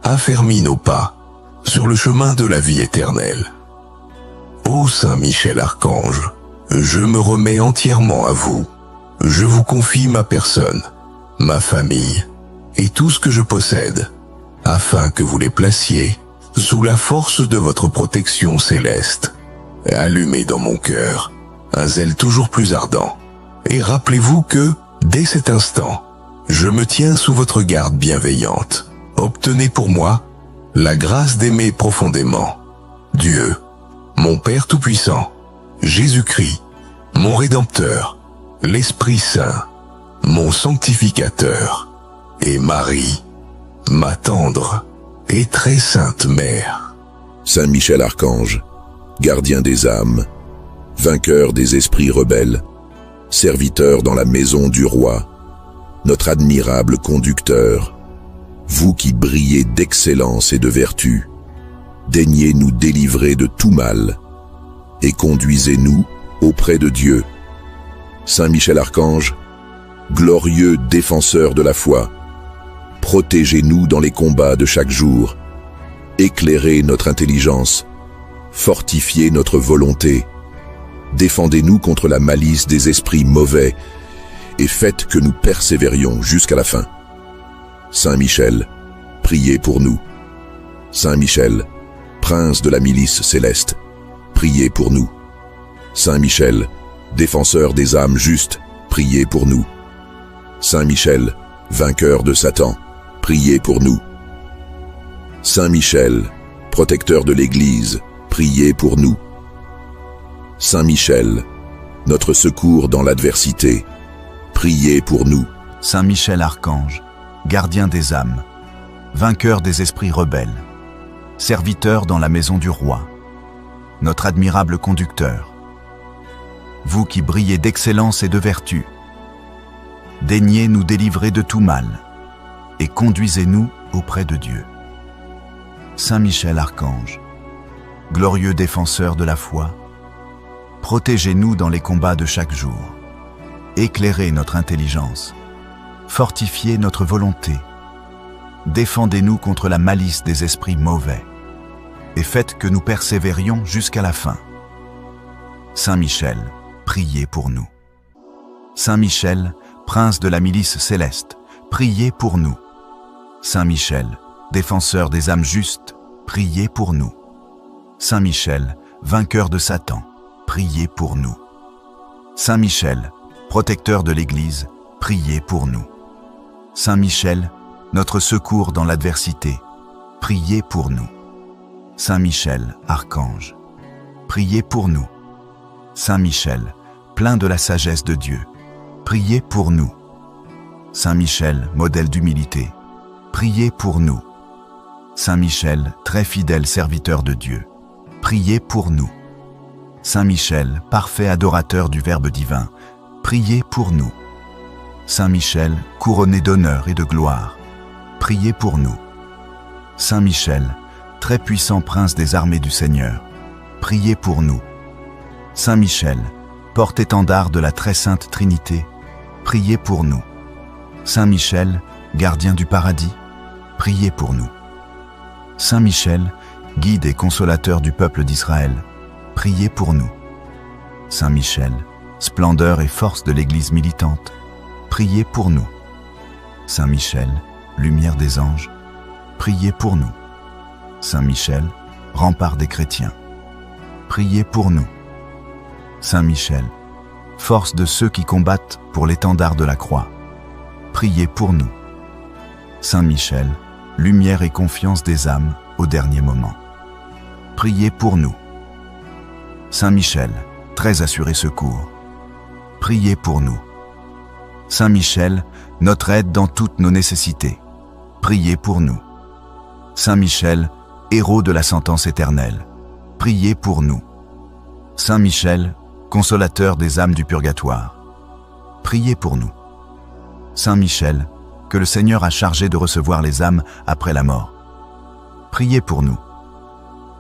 affermis nos pas sur le chemin de la vie éternelle. Ô Saint Michel Archange, je me remets entièrement à vous. Je vous confie ma personne, ma famille et tout ce que je possède, afin que vous les placiez sous la force de votre protection céleste. Allumez dans mon cœur un zèle toujours plus ardent, et rappelez-vous que, dès cet instant, je me tiens sous votre garde bienveillante. Obtenez pour moi la grâce d'aimer profondément Dieu, mon Père Tout-Puissant, Jésus-Christ, mon Rédempteur, l'Esprit Saint, mon Sanctificateur, et Marie, ma tendre et très sainte Mère.
Saint Michel Archange, gardien des âmes, vainqueur des esprits rebelles, serviteur dans la maison du roi, notre admirable conducteur, vous qui brillez d'excellence et de vertu, daignez nous délivrer de tout mal et conduisez-nous auprès de Dieu. Saint Michel Archange, glorieux défenseur de la foi, protégez-nous dans les combats de chaque jour, éclairez notre intelligence, fortifiez notre volonté, défendez-nous contre la malice des esprits mauvais et faites que nous persévérions jusqu'à la fin. Saint Michel, priez pour nous. Saint Michel, prince de la milice céleste, priez pour nous. Saint Michel, défenseur des âmes justes, priez pour nous. Saint Michel, vainqueur de Satan, priez pour nous. Saint Michel, protecteur de l'Église, priez pour nous. Saint Michel, notre secours dans l'adversité, priez pour nous.
Saint Michel Archange, gardien des âmes, vainqueur des esprits rebelles, serviteur dans la maison du roi, notre admirable conducteur, vous qui brillez d'excellence et de vertu, daignez nous délivrer de tout mal et conduisez-nous auprès de Dieu. Saint Michel Archange, glorieux défenseur de la foi, protégez-nous dans les combats de chaque jour, éclairez notre intelligence, fortifiez notre volonté, défendez-nous contre la malice des esprits mauvais, et faites que nous persévérions jusqu'à la fin. Saint Michel, priez pour nous. Saint Michel, prince de la milice céleste, priez pour nous. Saint Michel, défenseur des âmes justes, priez pour nous. Saint Michel, vainqueur de Satan, priez pour nous. Saint Michel, protecteur de l'Église, priez pour nous. Saint Michel, notre secours dans l'adversité, priez pour nous. Saint Michel, Archange, priez pour nous. Saint Michel, plein de la sagesse de Dieu, priez pour nous. Saint Michel, modèle d'humilité, priez pour nous. Saint Michel, très fidèle serviteur de Dieu, priez pour nous. Saint Michel, parfait adorateur du Verbe divin, priez pour nous. Saint Michel, couronné d'honneur et de gloire, priez pour nous. Saint Michel, très puissant prince des armées du Seigneur, priez pour nous. Saint Michel, porte-étendard de la très sainte Trinité, priez pour nous. Saint Michel, gardien du paradis, priez pour nous. Saint Michel, guide et consolateur du peuple d'Israël, priez pour nous. Saint Michel, splendeur et force de l'Église militante, priez pour nous. Saint Michel, lumière des anges, priez pour nous. Saint Michel, rempart des chrétiens, priez pour nous. Saint Michel, force de ceux qui combattent pour l'étendard de la croix, priez pour nous. Saint Michel, lumière et confiance des âmes au dernier moment, priez pour nous. Saint Michel, très assuré secours, priez pour nous. Saint Michel, notre aide dans toutes nos nécessités, priez pour nous. Saint Michel, héros de la sentence éternelle, priez pour nous. Saint Michel, consolateur des âmes du purgatoire, priez pour nous. Saint Michel, que le Seigneur a chargé de recevoir les âmes après la mort, priez pour nous.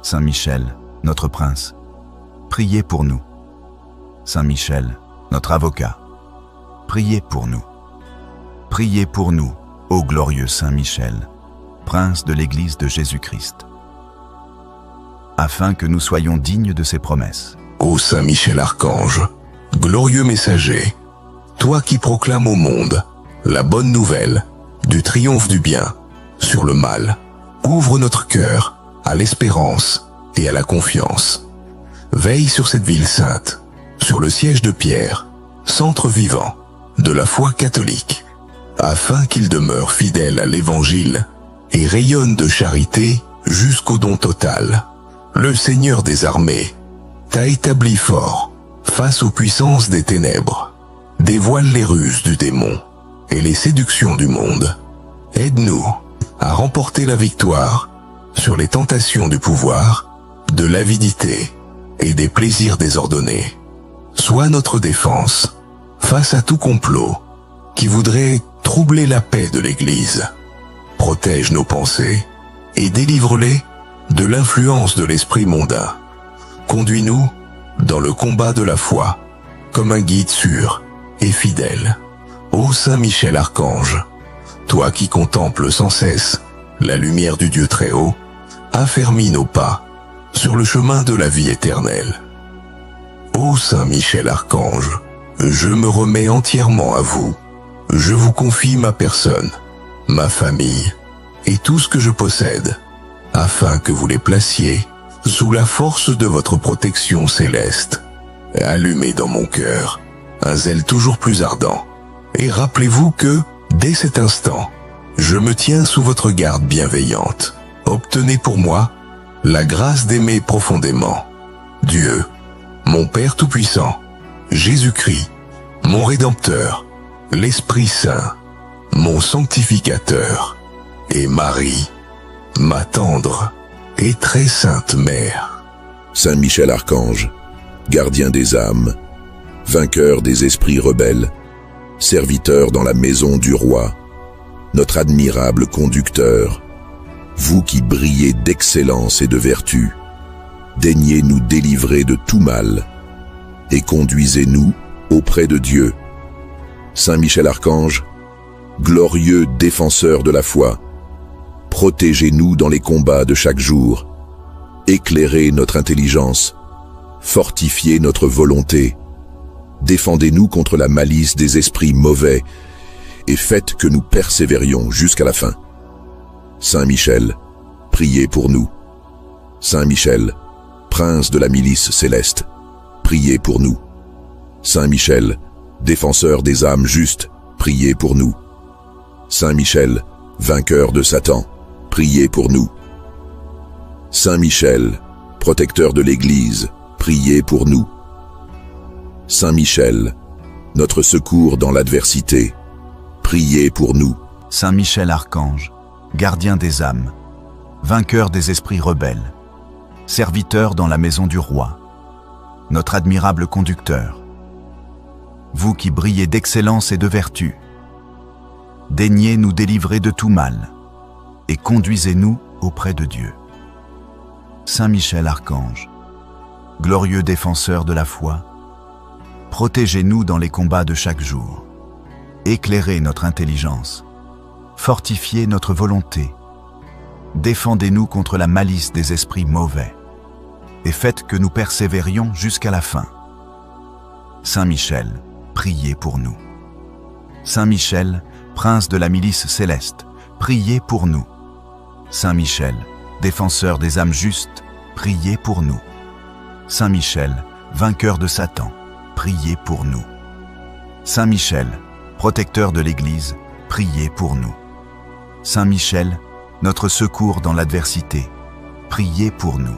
Saint Michel, notre prince, priez pour nous. Saint Michel, notre avocat, priez pour nous. Priez pour nous, ô glorieux Saint Michel, prince de l'Église de Jésus-Christ, afin que nous soyons dignes de ses promesses.
Ô Saint Michel Archange, glorieux messager, toi qui proclames au monde la bonne nouvelle du triomphe du bien sur le mal, ouvre notre cœur à l'espérance et à la confiance. Veille sur cette ville sainte, sur le siège de Pierre, centre vivant de la foi catholique, afin qu'il demeure fidèle à l'Évangile et rayonne de charité jusqu'au don total. Le Seigneur des armées t'a établi fort face aux puissances des ténèbres, dévoile les ruses du démon et les séductions du monde. Aide-nous à remporter la victoire sur les tentations du pouvoir, de l'avidité et des plaisirs désordonnés. Sois notre défense face à tout complot qui voudrait troubler la paix de l'Église. Protège nos pensées et délivre-les de l'influence de l'esprit mondain. Conduis-nous dans le combat de la foi comme un guide sûr et fidèle. Ô Saint Michel Archange, toi qui contemples sans cesse la lumière du Dieu très haut, affermis nos pas sur le chemin de la vie éternelle. Ô Saint Michel Archange, je me remets entièrement à vous. Je vous confie ma personne, ma famille et tout ce que je possède, afin que vous les placiez sous la force de votre protection céleste. Allumez dans mon cœur un zèle toujours plus ardent, et rappelez-vous que, dès cet instant, je me tiens sous votre garde bienveillante. Obtenez pour moi la grâce d'aimer profondément Dieu, mon Père Tout-Puissant, Jésus-Christ, mon Rédempteur, l'Esprit Saint, mon Sanctificateur, et Marie, ma tendre et très sainte Mère.
Saint Michel Archange, gardien des âmes, vainqueur des esprits rebelles, serviteur dans la maison du roi, notre admirable conducteur, vous qui brillez d'excellence et de vertu, daignez nous délivrer de tout mal et conduisez-nous auprès de Dieu. Saint Michel Archange, glorieux défenseur de la foi, protégez-nous dans les combats de chaque jour, éclairez notre intelligence, fortifiez notre volonté, défendez-nous contre la malice des esprits mauvais et faites que nous persévérions jusqu'à la fin. Saint Michel, priez pour nous. Saint Michel, prince de la milice céleste, priez pour nous. Saint Michel, défenseur des âmes justes, priez pour nous. Saint Michel, vainqueur de Satan, priez pour nous. Saint Michel, protecteur de l'Église, priez pour nous. Saint Michel, notre secours dans l'adversité, priez pour nous.
Saint Michel Archange, gardien des âmes, vainqueur des esprits rebelles, serviteur dans la maison du roi, notre admirable conducteur, vous qui brillez d'excellence et de vertu, daignez nous délivrer de tout mal et conduisez-nous auprès de Dieu. Saint Michel Archange, glorieux défenseur de la foi, protégez-nous dans les combats de chaque jour, éclairez notre intelligence, fortifiez notre volonté, défendez-nous contre la malice des esprits mauvais, et faites que nous persévérions jusqu'à la fin. Saint Michel, priez pour nous. Saint Michel, prince de la milice céleste, priez pour nous. Saint Michel, défenseur des âmes justes, priez pour nous. Saint Michel, vainqueur de Satan, priez pour nous. Saint Michel, protecteur de l'Église, priez pour nous. Saint Michel, notre secours dans l'adversité, priez pour nous.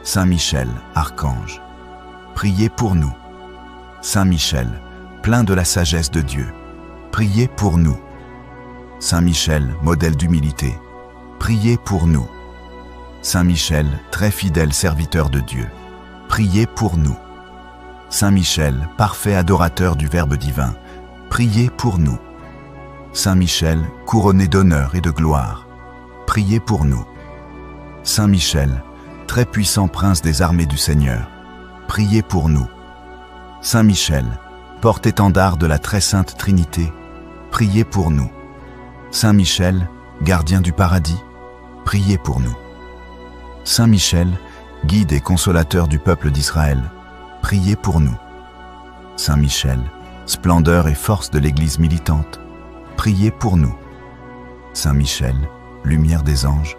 Saint Michel, archange, priez pour nous. Saint Michel, plein de la sagesse de Dieu, priez pour nous. Saint Michel, modèle d'humilité, priez pour nous. Saint Michel, très fidèle serviteur de Dieu, priez pour nous. Saint Michel, parfait adorateur du Verbe divin, priez pour nous. Saint Michel, couronné d'honneur et de gloire, priez pour nous. Saint Michel, très puissant prince des armées du Seigneur, priez pour nous. Saint Michel, porte-étendard de la très sainte Trinité, priez pour nous. Saint Michel, gardien du paradis, priez pour nous. Saint Michel, guide et consolateur du peuple d'Israël, priez pour nous. Saint Michel, splendeur et force de l'Église militante, priez pour nous. Saint Michel, lumière des anges,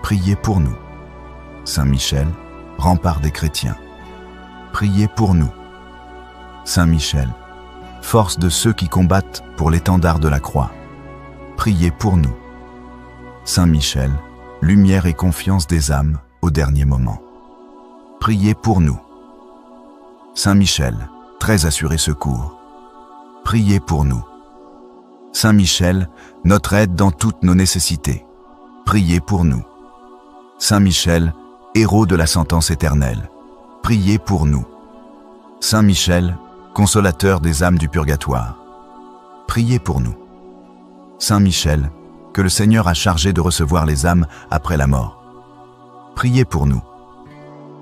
priez pour nous. Saint Michel, rempart des chrétiens, priez pour nous. Saint Michel, force de ceux qui combattent pour l'étendard de la croix, priez pour nous. Saint Michel, lumière et confiance des âmes au dernier moment, priez pour nous. Saint Michel, très assuré secours, priez pour nous. Saint Michel, notre aide dans toutes nos nécessités, priez pour nous. Saint Michel, héros de la sentence éternelle, priez pour nous. Saint Michel, consolateur des âmes du purgatoire, priez pour nous. Saint Michel, que le Seigneur a chargé de recevoir les âmes après la mort, priez pour nous.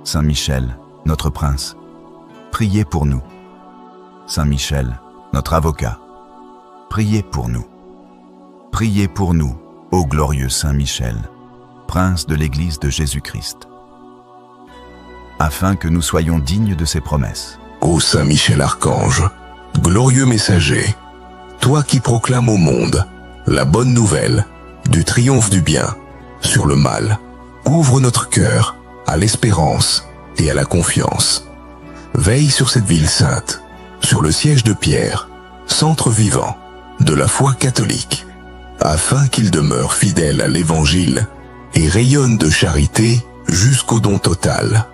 Saint Michel, notre prince, priez pour nous. Saint Michel, notre avocat, priez pour nous. Priez pour nous, ô glorieux Saint Michel, prince de l'Église de Jésus-Christ, afin que nous soyons dignes de ses promesses.
Ô Saint Michel Archange, glorieux messager, toi qui proclames au monde la bonne nouvelle du triomphe du bien sur le mal, ouvre notre cœur à l'espérance et à la confiance. Veille sur cette ville sainte, sur le siège de Pierre, centre vivant de la foi catholique, afin qu'il demeure fidèle à l'Évangile et rayonne de charité jusqu'au don total.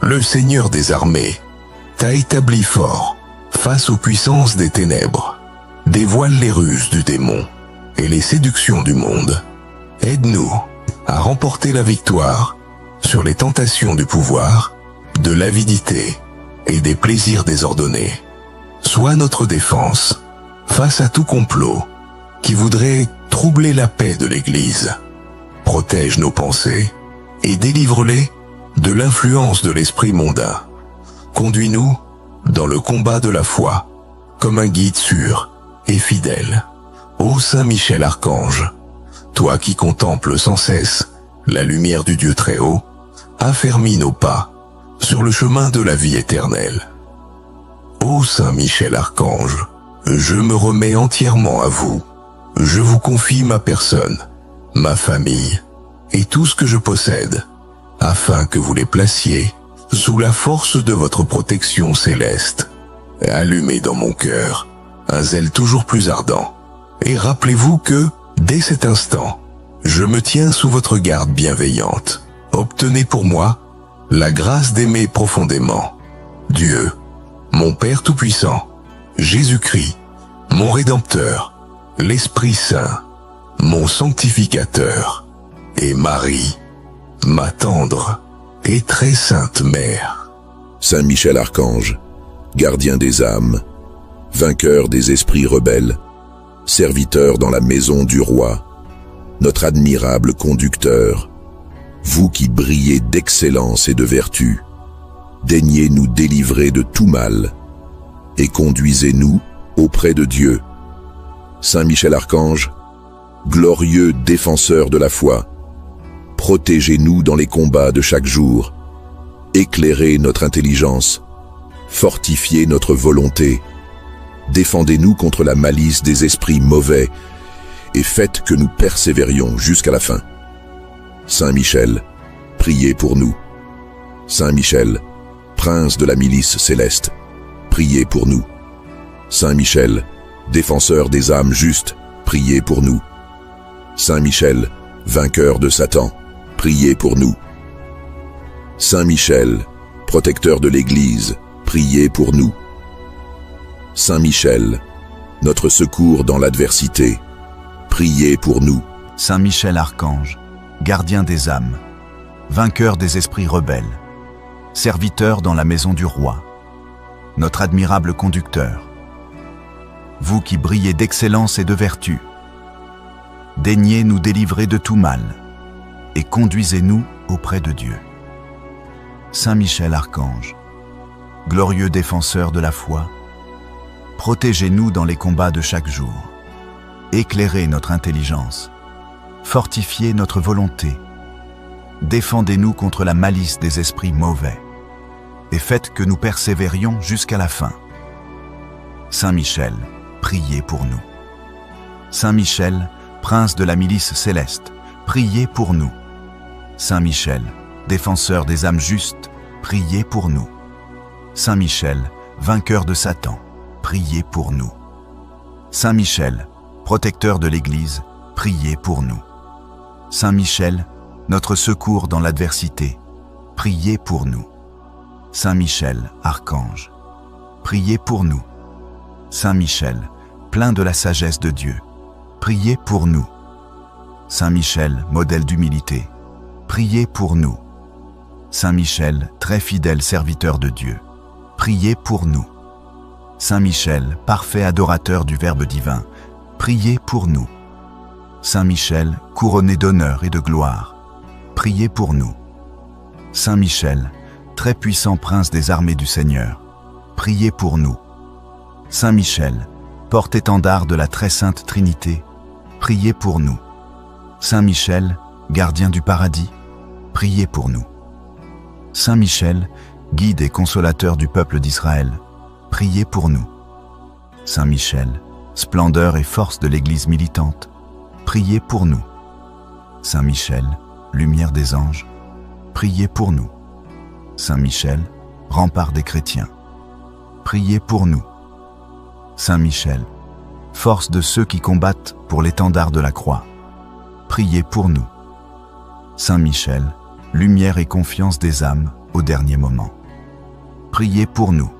Le Seigneur des armées t'a établi fort face aux puissances des ténèbres. Dévoile les ruses du démon et les séductions du monde. Aide-nous à remporter la victoire sur les tentations du pouvoir, de l'avidité et des plaisirs désordonnés. Sois notre défense face à tout complot qui voudrait troubler la paix de l'Église. Protège nos pensées et délivre-les de l'influence de l'esprit mondain. Conduis-nous dans le combat de la foi comme un guide sûr et fidèle. Ô Saint Michel Archange, toi qui contemples sans cesse la lumière du Dieu très haut, affermis nos pas sur le chemin de la vie éternelle. Ô Saint Michel Archange, je me remets entièrement à vous. Je vous confie ma personne, ma famille et tout ce que je possède, afin que vous les placiez sous la force de votre protection céleste. Allumez dans mon cœur un zèle toujours plus ardent, et rappelez-vous que, dès cet instant, je me tiens sous votre garde bienveillante. Obtenez pour moi la grâce d'aimer profondément Dieu, mon Père Tout-Puissant, Jésus-Christ, mon Rédempteur, l'Esprit Saint, mon Sanctificateur, et Marie, ma tendre et très sainte Mère.
Saint Michel Archange, gardien des âmes, vainqueur des esprits rebelles, serviteur dans la maison du roi, notre admirable conducteur, vous qui brillez d'excellence et de vertu, daignez nous délivrer de tout mal et conduisez-nous auprès de Dieu. Saint Michel Archange, glorieux défenseur de la foi, protégez-nous dans les combats de chaque jour, éclairez notre intelligence, fortifiez notre volonté, défendez-nous contre la malice des esprits mauvais et faites que nous persévérions jusqu'à la fin. Saint Michel, priez pour nous. Saint Michel, prince de la milice céleste, priez pour nous. Saint Michel, défenseur des âmes justes, priez pour nous. Saint Michel, vainqueur de Satan, priez pour nous. Saint Michel, protecteur de l'Église, priez pour nous. Saint Michel, notre secours dans l'adversité, priez pour nous.
Saint Michel Archange, gardien des âmes, vainqueur des esprits rebelles, serviteur dans la maison du roi, notre admirable conducteur, vous qui brillez d'excellence et de vertu, daignez nous délivrer de tout mal et conduisez-nous auprès de Dieu. Saint Michel Archange, glorieux défenseur de la foi, protégez-nous dans les combats de chaque jour, éclairez notre intelligence, fortifiez notre volonté, défendez-nous contre la malice des esprits mauvais, et faites que nous persévérions jusqu'à la fin. Saint Michel, priez pour nous. Saint Michel, prince de la milice céleste, priez pour nous. Saint Michel, défenseur des âmes justes, priez pour nous. Saint Michel, vainqueur de Satan, priez pour nous. Saint Michel, protecteur de l'Église, priez pour nous. Saint Michel, notre secours dans l'adversité, priez pour nous. Saint Michel, Archange, priez pour nous. Saint Michel, plein de la sagesse de Dieu, priez pour nous. Saint Michel, modèle d'humilité, priez pour nous. Saint Michel, très fidèle serviteur de Dieu, priez pour nous. Saint Michel, parfait adorateur du Verbe divin, priez pour nous. Saint Michel, couronné d'honneur et de gloire, priez pour nous. Saint Michel, très puissant prince des armées du Seigneur, priez pour nous. Saint Michel, porte-étendard de la très sainte Trinité, priez pour nous. Saint Michel, gardien du paradis, priez pour nous. Saint Michel, guide et consolateur du peuple d'Israël, priez pour nous. Saint Michel, splendeur et force de l'Église militante, priez pour nous. Saint Michel, lumière des anges, priez pour nous. Saint Michel, rempart des chrétiens, priez pour nous. Saint Michel, force de ceux qui combattent pour l'étendard de la croix, priez pour nous. Saint Michel, lumière et confiance des âmes au dernier moment, priez pour nous.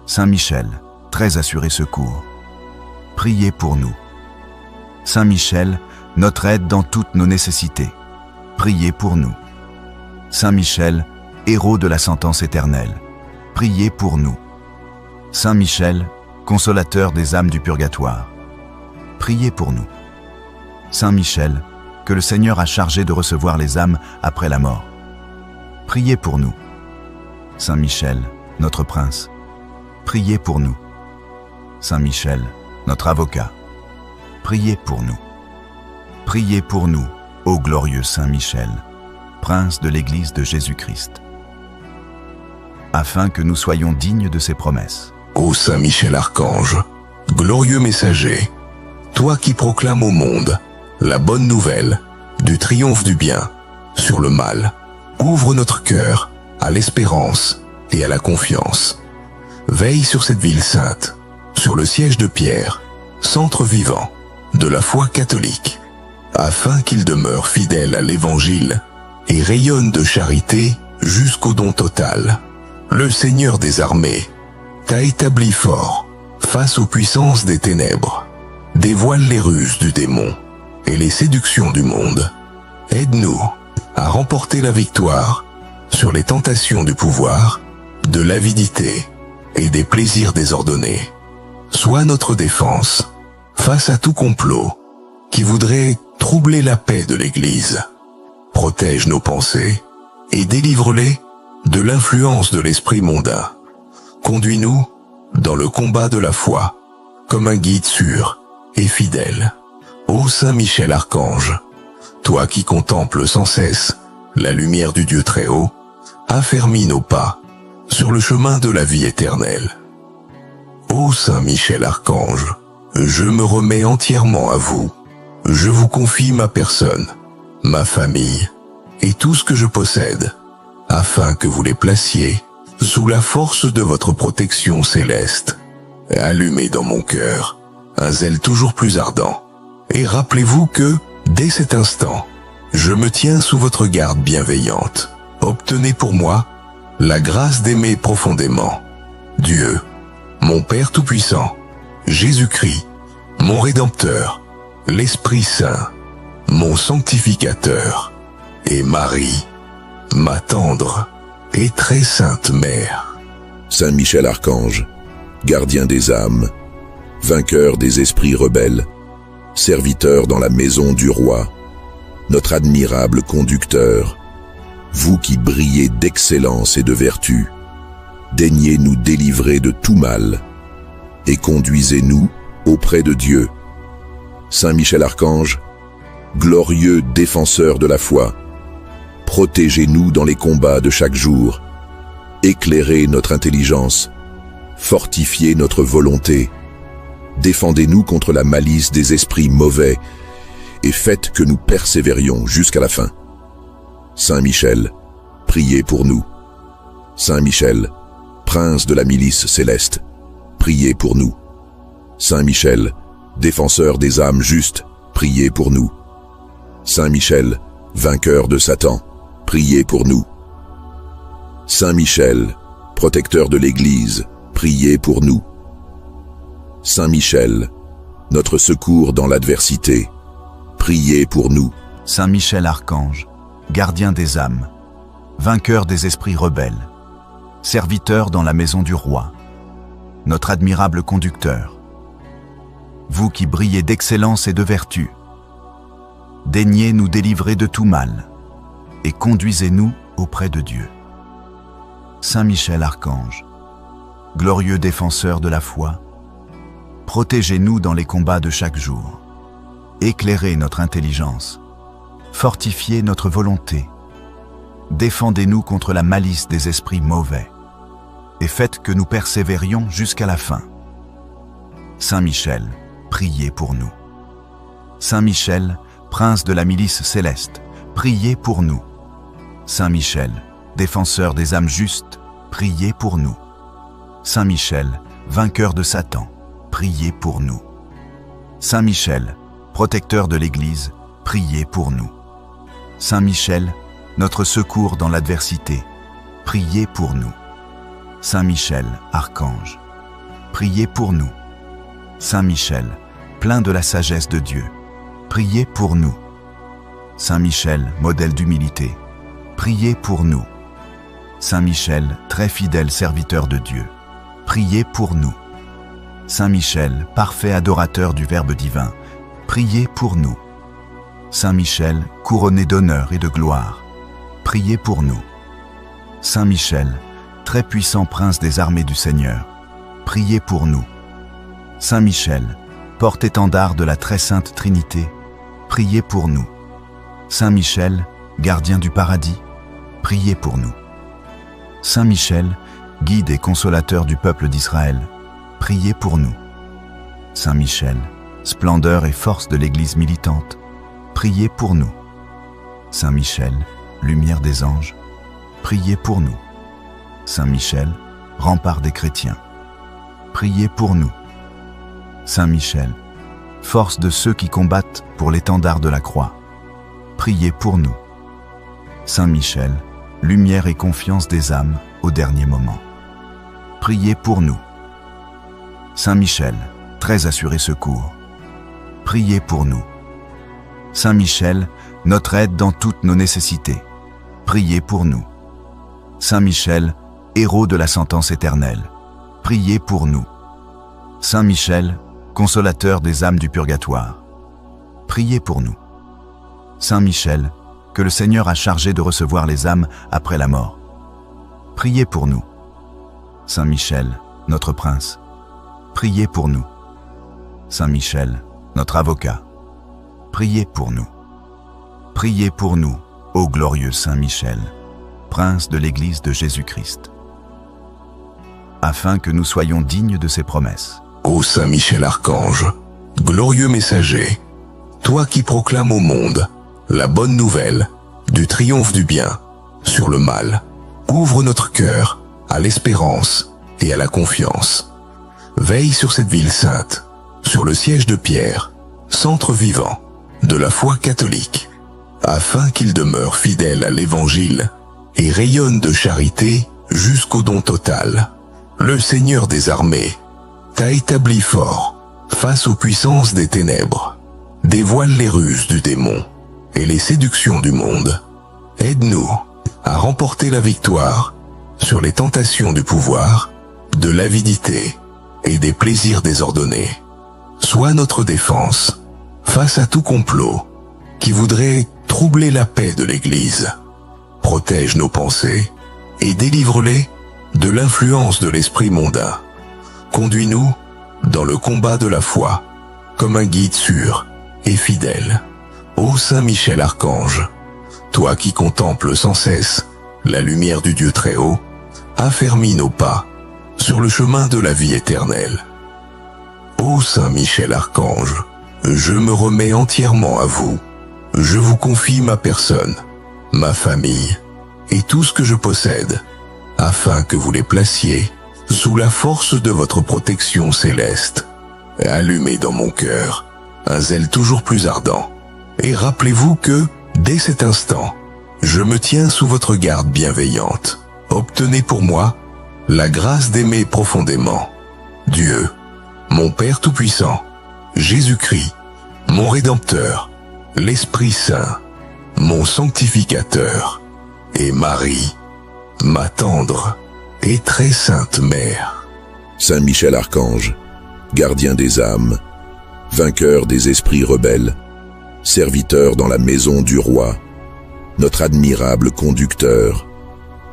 Saint Michel, très assuré secours, priez pour nous. Saint Michel, notre aide dans toutes nos nécessités, priez pour nous. Saint Michel, héros de la sentence éternelle, priez pour nous. Saint Michel, consolateur des âmes du purgatoire, priez pour nous. Saint Michel, que le Seigneur a chargé de recevoir les âmes après la mort, priez pour nous. Saint Michel, notre prince, priez pour nous. Saint Michel, notre avocat, priez pour nous. Priez pour nous, ô glorieux Saint Michel, prince de l'Église de Jésus-Christ, afin que nous soyons dignes de ses promesses.
Ô Saint Michel Archange, glorieux messager, toi qui proclames au monde la bonne nouvelle du triomphe du bien sur le mal, ouvre notre cœur à l'espérance et à la confiance. Veille sur cette ville sainte, sur le siège de Pierre, centre vivant de la foi catholique, afin qu'il demeure fidèle à l'Évangile et rayonne de charité jusqu'au don total. Le Seigneur des armées t'a établi fort face aux puissances des ténèbres. Dévoile les ruses du démon et les séductions du monde. Aide-nous à remporter la victoire sur les tentations du pouvoir, de l'avidité et des plaisirs désordonnés. Sois notre défense face à tout complot qui voudrait troubler la paix de l'Église. Protège nos pensées et délivre-les de l'influence de l'esprit mondain. Conduis-nous dans le combat de la foi comme un guide sûr et fidèle. Ô Saint Michel Archange, toi qui contemples sans cesse la lumière du Dieu très haut, affermis nos pas sur le chemin de la vie éternelle. Ô Saint Michel Archange, je me remets entièrement à vous. Je vous confie ma personne, ma famille et tout ce que je possède, afin que vous les placiez sous la force de votre protection céleste. Allumez dans mon cœur un zèle toujours plus ardent, et rappelez-vous que, dès cet instant, je me tiens sous votre garde bienveillante. Obtenez pour moi la grâce d'aimer profondément Dieu, mon Père Tout-Puissant, Jésus-Christ, mon Rédempteur, l'Esprit Saint, mon Sanctificateur, et Marie, ma tendre et très sainte Mère.
Saint Michel Archange, gardien des âmes, vainqueur des esprits rebelles, serviteur dans la maison du roi, notre admirable conducteur, vous qui brillez d'excellence et de vertu, daignez nous délivrer de tout mal et conduisez-nous auprès de Dieu. Saint Michel Archange, glorieux défenseur de la foi, protégez-nous dans les combats de chaque jour, éclairez notre intelligence, fortifiez notre volonté, défendez-nous contre la malice des esprits mauvais et faites que nous persévérions jusqu'à la fin. Saint Michel, priez pour nous. Saint Michel, prince de la milice céleste, priez pour nous. Saint Michel, défenseur des âmes justes, priez pour nous. Saint Michel, vainqueur de Satan, priez pour nous. Saint Michel, protecteur de l'Église, priez pour nous. Saint Michel, notre secours dans l'adversité, priez pour nous.
Saint Michel Archange, gardien des âmes, vainqueur des esprits rebelles, serviteur dans la maison du roi, notre admirable conducteur, vous qui brillez d'excellence et de vertu, daignez nous délivrer de tout mal et conduisez-nous auprès de Dieu. Saint Michel Archange, glorieux défenseur de la foi, protégez-nous dans les combats de chaque jour. Éclairez notre intelligence. Fortifiez notre volonté. Défendez-nous contre la malice des esprits mauvais. Et faites que nous persévérions jusqu'à la fin. Saint Michel, priez pour nous. Saint Michel, prince de la milice céleste, priez pour nous. Saint Michel, défenseur des âmes justes, priez pour nous. Saint Michel, vainqueur de Satan, priez pour nous. Saint Michel, protecteur de l'Église, priez pour nous. Saint Michel, notre secours dans l'adversité, priez pour nous. Saint Michel, archange, priez pour nous. Saint Michel, plein de la sagesse de Dieu, priez pour nous. Saint Michel, modèle d'humilité, priez pour nous. Saint Michel, très fidèle serviteur de Dieu, priez pour nous. Saint Michel, parfait adorateur du Verbe divin, priez pour nous. Saint Michel, couronné d'honneur et de gloire, priez pour nous. Saint Michel, très puissant prince des armées du Seigneur, priez pour nous. Saint Michel, porte-étendard de la très sainte Trinité, priez pour nous. Saint Michel, gardien du paradis, priez pour nous. Saint Michel, guide et consolateur du peuple d'Israël, priez pour nous. Saint Michel, splendeur et force de l'Église militante, priez pour nous. Saint Michel, lumière des anges, priez pour nous. Saint Michel, rempart des chrétiens, priez pour nous. Saint Michel, force de ceux qui combattent pour l'étendard de la croix, priez pour nous. Saint Michel, lumière et confiance des âmes au dernier moment, priez pour nous. Saint Michel, très assuré secours, priez pour nous. Saint Michel, notre aide dans toutes nos nécessités, priez pour nous. Saint Michel, héros de la sentence éternelle, priez pour nous. Saint Michel, consolateur des âmes du purgatoire, priez pour nous. Saint Michel, que le Seigneur a chargé de recevoir les âmes après la mort, priez pour nous. Saint Michel, notre prince, priez pour nous. Saint Michel, notre avocat, priez pour nous. Priez pour nous, ô glorieux Saint Michel, prince de l'Église de Jésus-Christ, afin que nous soyons dignes de ses promesses.
Ô Saint Michel Archange, glorieux messager, toi qui proclames au monde la bonne nouvelle du triomphe du bien sur le mal, ouvre notre cœur à l'espérance et à la confiance. Veille sur cette ville sainte, sur le siège de Pierre, centre vivant de la foi catholique, afin qu'il demeure fidèle à l'Évangile et rayonne de charité jusqu'au don total. Le Seigneur des armées t'a établi fort face aux puissances des ténèbres. Dévoile les ruses du démon et les séductions du monde. Aide-nous à remporter la victoire sur les tentations du pouvoir, de l'avidité et des plaisirs désordonnés. Sois notre défense face à tout complot qui voudrait troubler la paix de l'Église. Protège nos pensées et délivre-les de l'influence de l'esprit mondain. Conduis-nous dans le combat de la foi comme un guide sûr et fidèle. Ô Saint Michel Archange, toi qui contemples sans cesse la lumière du Dieu très haut, affermis nos pas sur le chemin de la vie éternelle. Ô Saint Michel Archange, je me remets entièrement à vous. Je vous confie ma personne, ma famille et tout ce que je possède, afin que vous les placiez sous la force de votre protection céleste. Allumez dans mon cœur un zèle toujours plus ardent, et rappelez-vous que, dès cet instant, je me tiens sous votre garde bienveillante. Obtenez pour moi la grâce d'aimer profondément Dieu, mon Père Tout-Puissant, Jésus-Christ, mon Rédempteur, l'Esprit Saint, mon Sanctificateur, et Marie, ma tendre et très sainte Mère.
Saint Michel Archange, gardien des âmes, vainqueur des esprits rebelles, serviteur dans la maison du roi, notre admirable conducteur,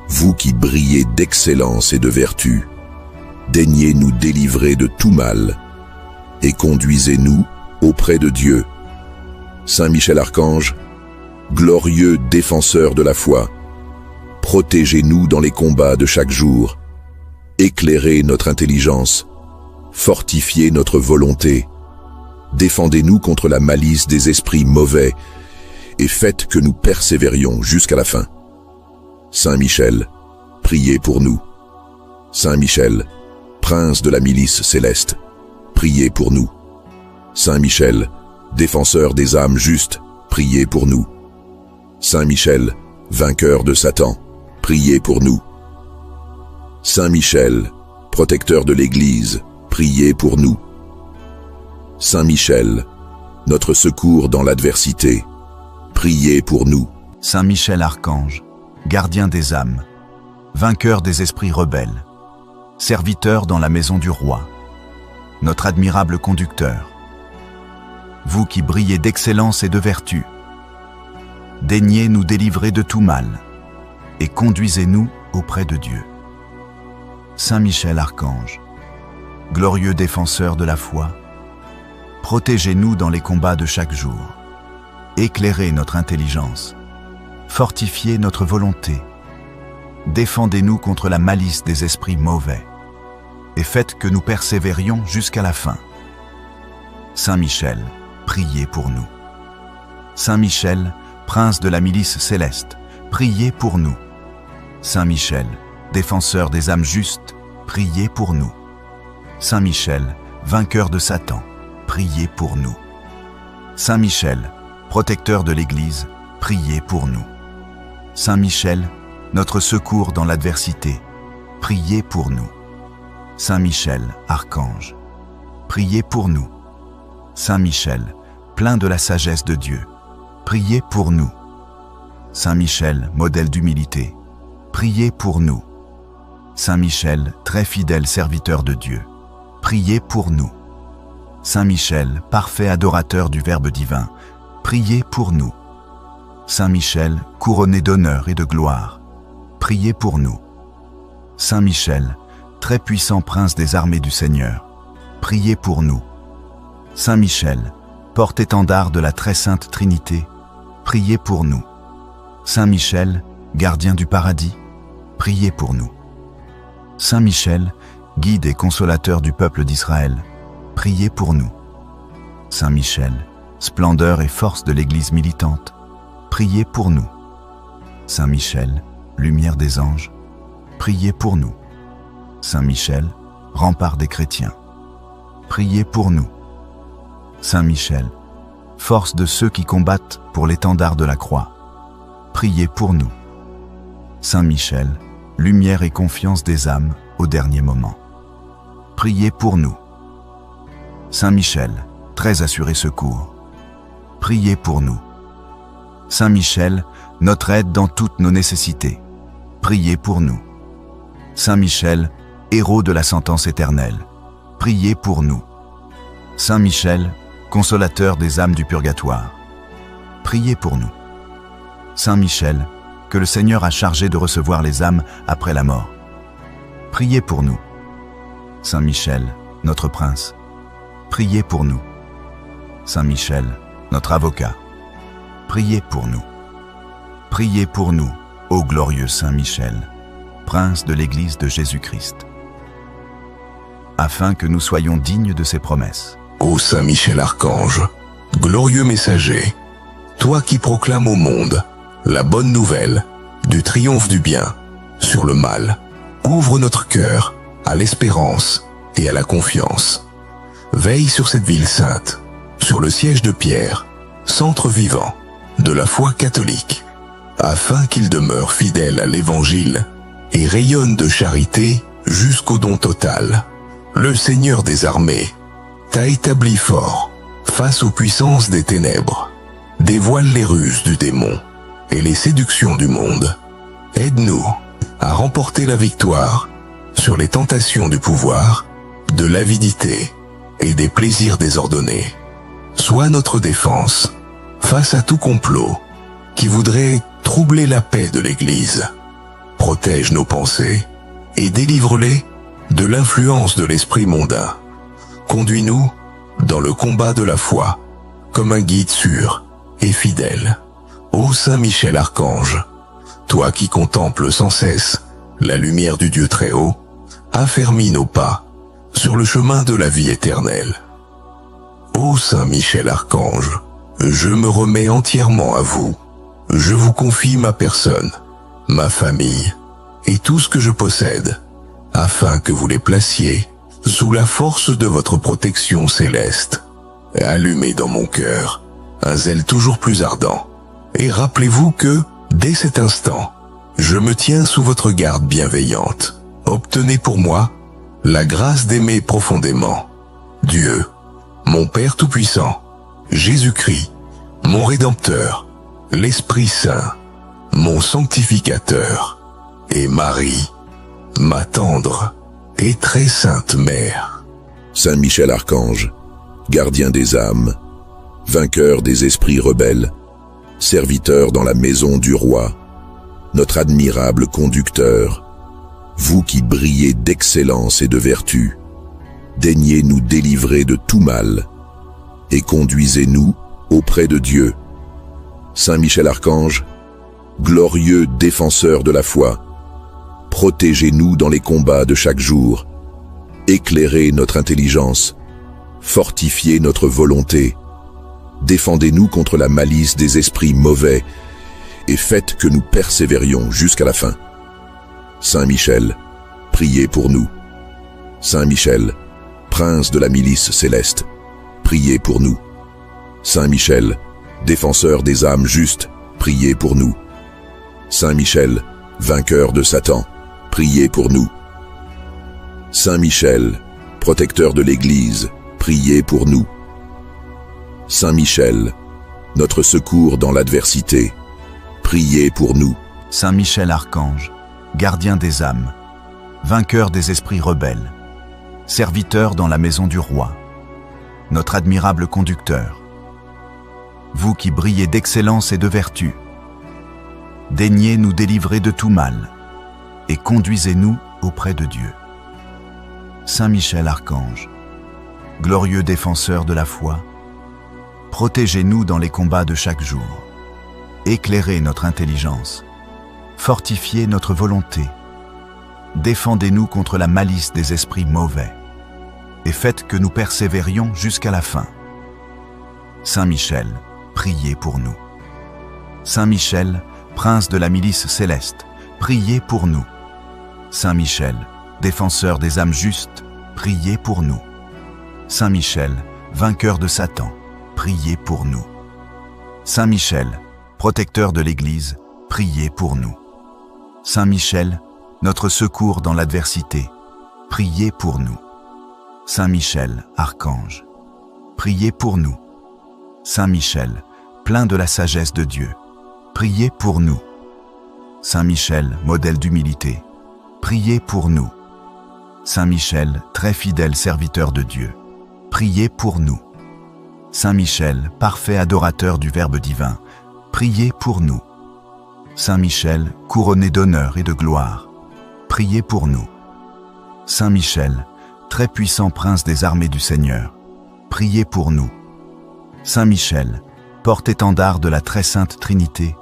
vous qui brillez d'excellence et de vertu, daignez nous délivrer de tout mal et conduisez-nous auprès de Dieu. Saint Michel Archange, glorieux défenseur de la foi, protégez-nous dans les combats de chaque jour, éclairez notre intelligence, fortifiez notre volonté, défendez-nous contre la malice des esprits mauvais et faites que nous persévérions jusqu'à la fin. Saint Michel, priez pour nous. Saint Michel, prince de la milice céleste, priez pour nous. Saint Michel, défenseur des âmes justes, priez pour nous. Saint Michel, vainqueur de Satan, priez pour nous. Saint Michel, protecteur de l'Église, priez pour nous. Saint Michel, notre secours dans l'adversité, priez pour nous.
Saint Michel Archange, gardien des âmes, vainqueur des esprits rebelles, serviteur dans la maison du roi, notre admirable conducteur, vous qui brillez d'excellence et de vertu, daignez nous délivrer de tout mal et conduisez-nous auprès de Dieu. Saint Michel Archange, glorieux défenseur de la foi, protégez-nous dans les combats de chaque jour, éclairez notre intelligence, fortifiez notre volonté, défendez-nous contre la malice des esprits mauvais, et faites que nous persévérions jusqu'à la fin. Saint Michel, priez pour nous. Saint Michel, prince de la milice céleste, priez pour nous. Saint Michel, défenseur des âmes justes, priez pour nous. Saint Michel, vainqueur de Satan, priez pour nous. Saint Michel, protecteur de l'Église, priez pour nous. Saint Michel, notre secours dans l'adversité, priez pour nous. Saint Michel, Archange, priez pour nous. Saint Michel, plein de la sagesse de Dieu, priez pour nous. Saint Michel, modèle d'humilité, priez pour nous. Saint Michel, très fidèle serviteur de Dieu, priez pour nous. Saint Michel, parfait adorateur du Verbe divin, priez pour nous. Saint Michel, couronné d'honneur et de gloire, priez pour nous. Saint Michel, très puissant prince des armées du Seigneur, priez pour nous. Saint Michel, porte-étendard de la très sainte Trinité, priez pour nous. Saint Michel, gardien du paradis, priez pour nous. Saint Michel, guide et consolateur du peuple d'Israël, priez pour nous. Saint Michel, splendeur et force de l'Église militante, priez pour nous. Saint Michel, lumière des anges, priez pour nous. Saint Michel, rempart des chrétiens, priez pour nous. Saint Michel, force de ceux qui combattent pour l'étendard de la croix, priez pour nous. Saint Michel, lumière et confiance des âmes au dernier moment, priez pour nous. Saint Michel, très assuré secours, priez pour nous. Saint Michel, notre aide dans toutes nos nécessités, priez pour nous. Saint Michel, héros de la sentence éternelle, priez pour nous. Saint Michel, consolateur des âmes du purgatoire, priez pour nous. Saint Michel, que le Seigneur a chargé de recevoir les âmes après la mort, priez pour nous. Saint Michel, notre prince, priez pour nous. Saint Michel, notre avocat, priez pour nous. Priez pour nous, ô glorieux Saint Michel, prince de l'Église de Jésus-Christ, afin que nous soyons dignes de ses promesses.
Ô Saint Michel Archange, glorieux messager, toi qui proclames au monde la bonne nouvelle du triomphe du bien sur le mal, ouvre notre cœur à l'espérance et à la confiance. Veille sur cette ville sainte, sur le siège de Pierre, centre vivant de la foi catholique, afin qu'il demeure fidèle à l'Évangile et rayonne de charité jusqu'au don total. Le Seigneur des armées t'a établi fort face aux puissances des ténèbres, dévoile les ruses du démon et les séductions du monde. Aide-nous à remporter la victoire sur les tentations du pouvoir, de l'avidité et des plaisirs désordonnés. Sois notre défense face à tout complot qui voudrait troubler la paix de l'Église. Protège nos pensées et délivre-les de l'influence de l'esprit mondain. Conduis-nous dans le combat de la foi comme un guide sûr et fidèle. Ô Saint Michel Archange, toi qui contemples sans cesse la lumière du Dieu très haut, affermis nos pas sur le chemin de la vie éternelle. Ô Saint Michel Archange, je me remets entièrement à vous. Je vous confie ma personne, ma famille et tout ce que je possède, afin que vous les placiez sous la force de votre protection céleste. Allumez dans mon cœur un zèle toujours plus ardent, et rappelez-vous que, dès cet instant, je me tiens sous votre garde bienveillante. Obtenez pour moi la grâce d'aimer profondément Dieu, mon Père Tout-Puissant, Jésus-Christ, mon Rédempteur, l'Esprit Saint, mon Sanctificateur, et Marie, ma tendre et très sainte Mère.
Saint Michel Archange, gardien des âmes, vainqueur des esprits rebelles, serviteur dans la maison du roi, notre admirable conducteur, vous qui brillez d'excellence et de vertu, daignez nous délivrer de tout mal et conduisez-nous auprès de Dieu. Saint Michel Archange, glorieux défenseur de la foi, protégez-nous dans les combats de chaque jour, éclairez notre intelligence, fortifiez notre volonté, défendez-nous contre la malice des esprits mauvais et faites que nous persévérions jusqu'à la fin. Saint Michel, priez pour nous. Saint Michel, prince de la milice céleste, priez pour nous. Saint Michel, défenseur des âmes justes, priez pour nous. Saint Michel, vainqueur de Satan, priez pour nous. Saint Michel, protecteur de l'Église, priez priez pour nous. Saint Michel, notre secours dans l'adversité, priez pour nous.
Saint Michel Archange, gardien des âmes, vainqueur des esprits rebelles, serviteur dans la maison du roi, notre admirable conducteur, vous qui brillez d'excellence et de vertu, daignez nous délivrer de tout mal et conduisez-nous auprès de Dieu. Saint Michel Archange, glorieux défenseur de la foi, protégez-nous dans les combats de chaque jour, éclairez notre intelligence, fortifiez notre volonté, défendez-nous contre la malice des esprits mauvais, et faites que nous persévérions jusqu'à la fin. Saint Michel, priez pour nous. Saint Michel, prince de la milice céleste, priez pour nous. Saint Michel, défenseur des âmes justes, priez pour nous. Saint Michel, vainqueur de Satan, priez pour nous. Saint Michel, protecteur de l'Église, priez pour nous. Saint Michel, notre secours dans l'adversité, priez pour nous. Saint Michel, archange, priez pour nous. Saint Michel, plein de la sagesse de Dieu, priez pour nous. Saint Michel, modèle d'humilité, priez pour nous. Saint Michel, très fidèle serviteur de Dieu, priez pour nous. Saint Michel, parfait adorateur du Verbe divin, priez pour nous. Saint Michel, couronné d'honneur et de gloire, priez pour nous. Saint Michel, très puissant prince des armées du Seigneur, priez pour nous. Saint Michel, porte-étendard de la très sainte Trinité,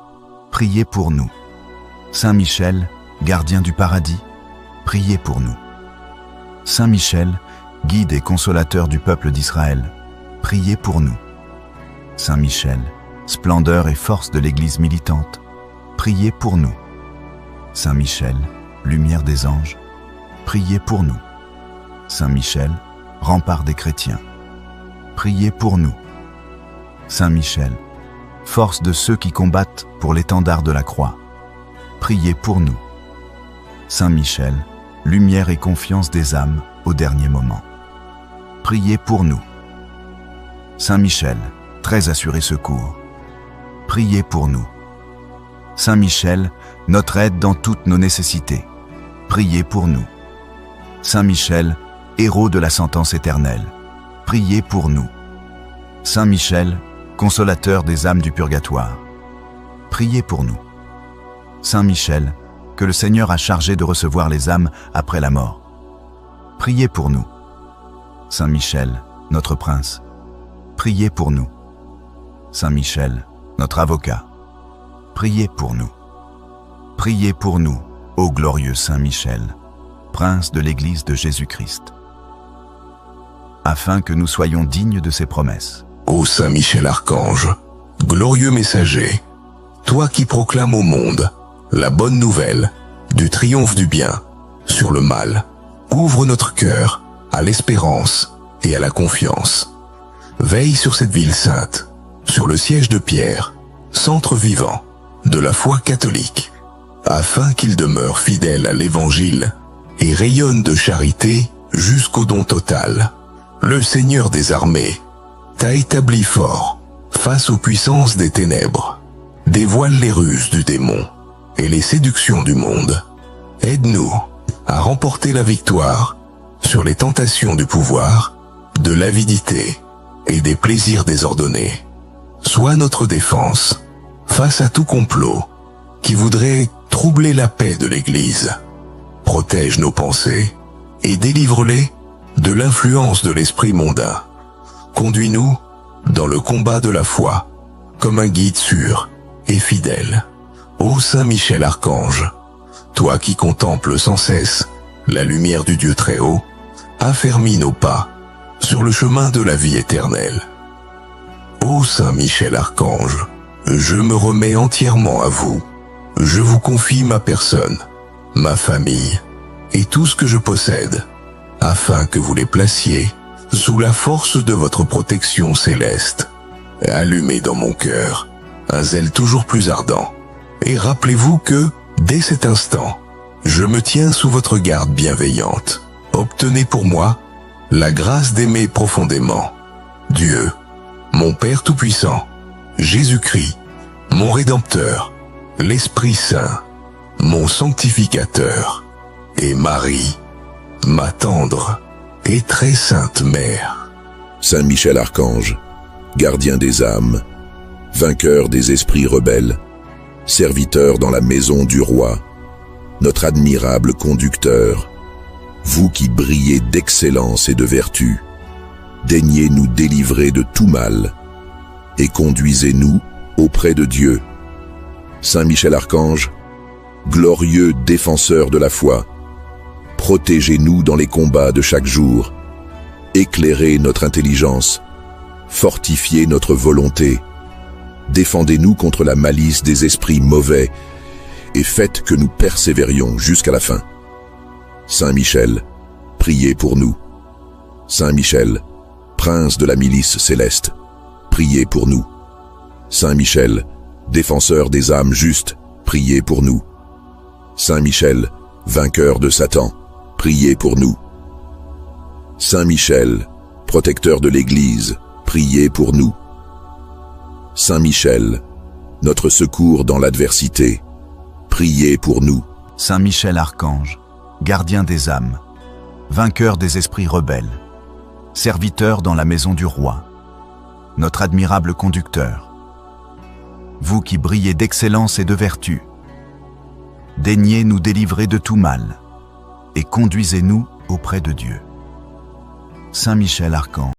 priez pour nous. Saint Michel, gardien du paradis, priez pour nous. Saint Michel, guide et consolateur du peuple d'Israël, priez pour nous. Saint Michel, splendeur et force de l'Église militante, priez pour nous. Saint Michel, lumière des anges, priez pour nous. Saint Michel, rempart des chrétiens, priez pour nous. Saint Michel, force de ceux qui combattent pour l'étendard de la croix, priez pour nous. Saint Michel, lumière et confiance des âmes au dernier moment, priez pour nous. Saint Michel, très assuré secours, priez pour nous. Saint Michel, notre aide dans toutes nos nécessités, priez pour nous. Saint Michel, héros de la sentence éternelle, priez pour nous. Saint Michel, consolateur des âmes du purgatoire, priez pour nous. Saint Michel, que le Seigneur a chargé de recevoir les âmes après la mort, priez pour nous. Saint Michel, notre prince, priez pour nous. Saint Michel, notre avocat, priez pour nous. Priez pour nous, ô glorieux Saint Michel, prince de l'Église de Jésus-Christ, afin que nous soyons dignes de ses promesses.
Ô Saint Michel Archange, glorieux messager, toi qui proclames au monde la bonne nouvelle du triomphe du bien sur le mal, ouvre notre cœur à l'espérance et à la confiance. Veille sur cette ville sainte, sur le siège de Pierre, centre vivant de la foi catholique, afin qu'il demeure fidèle à l'Évangile et rayonne de charité jusqu'au don total. Le Seigneur des armées t'a établi fort face aux puissances des ténèbres. Dévoile les ruses du démon et les séductions du monde. Aide-nous à remporter la victoire sur les tentations du pouvoir, de l'avidité et des plaisirs désordonnés. Sois notre défense face à tout complot qui voudrait troubler la paix de l'Église. Protège nos pensées et délivre-les de l'influence de l'esprit mondain. Conduis-nous dans le combat de la foi comme un guide sûr et fidèle. Ô Saint Michel Archange, toi qui contemples sans cesse la lumière du Dieu très haut, affermis nos pas sur le chemin de la vie éternelle. Ô Saint Michel Archange, je me remets entièrement à vous. Je vous confie ma personne, ma famille et tout ce que je possède, afin que vous les placiez sous la force de votre protection céleste. Allumez dans mon cœur un zèle toujours plus ardent, et rappelez-vous que, dès cet instant, je me tiens sous votre garde bienveillante. Obtenez pour moi la grâce d'aimer profondément Dieu, mon Père Tout-Puissant, Jésus-Christ, mon Rédempteur, l'Esprit Saint, mon Sanctificateur, et Marie, ma tendre et très sainte Mère.
Saint Michel Archange, gardien des âmes, vainqueur des esprits rebelles, serviteur dans la maison du roi, notre admirable conducteur, vous qui brillez d'excellence et de vertu, daignez nous délivrer de tout mal et conduisez-nous auprès de Dieu. Saint Michel Archange, glorieux défenseur de la foi, protégez-nous dans les combats de chaque jour, éclairez notre intelligence, fortifiez notre volonté, défendez-nous contre la malice des esprits mauvais et faites que nous persévérions jusqu'à la fin. Saint Michel, priez pour nous. Saint Michel, prince de la milice céleste, priez pour nous. Saint Michel, défenseur des âmes justes, priez pour nous. Saint Michel, vainqueur de Satan, priez pour nous. Saint Michel, protecteur de l'Église, priez pour nous. Saint Michel, notre secours dans l'adversité, priez pour nous.
Saint Michel Archange, gardien des âmes, vainqueur des esprits rebelles, serviteur dans la maison du roi, notre admirable conducteur, vous qui brillez d'excellence et de vertu, daignez nous délivrer de tout mal et conduisez-nous auprès de Dieu. Saint Michel Archange,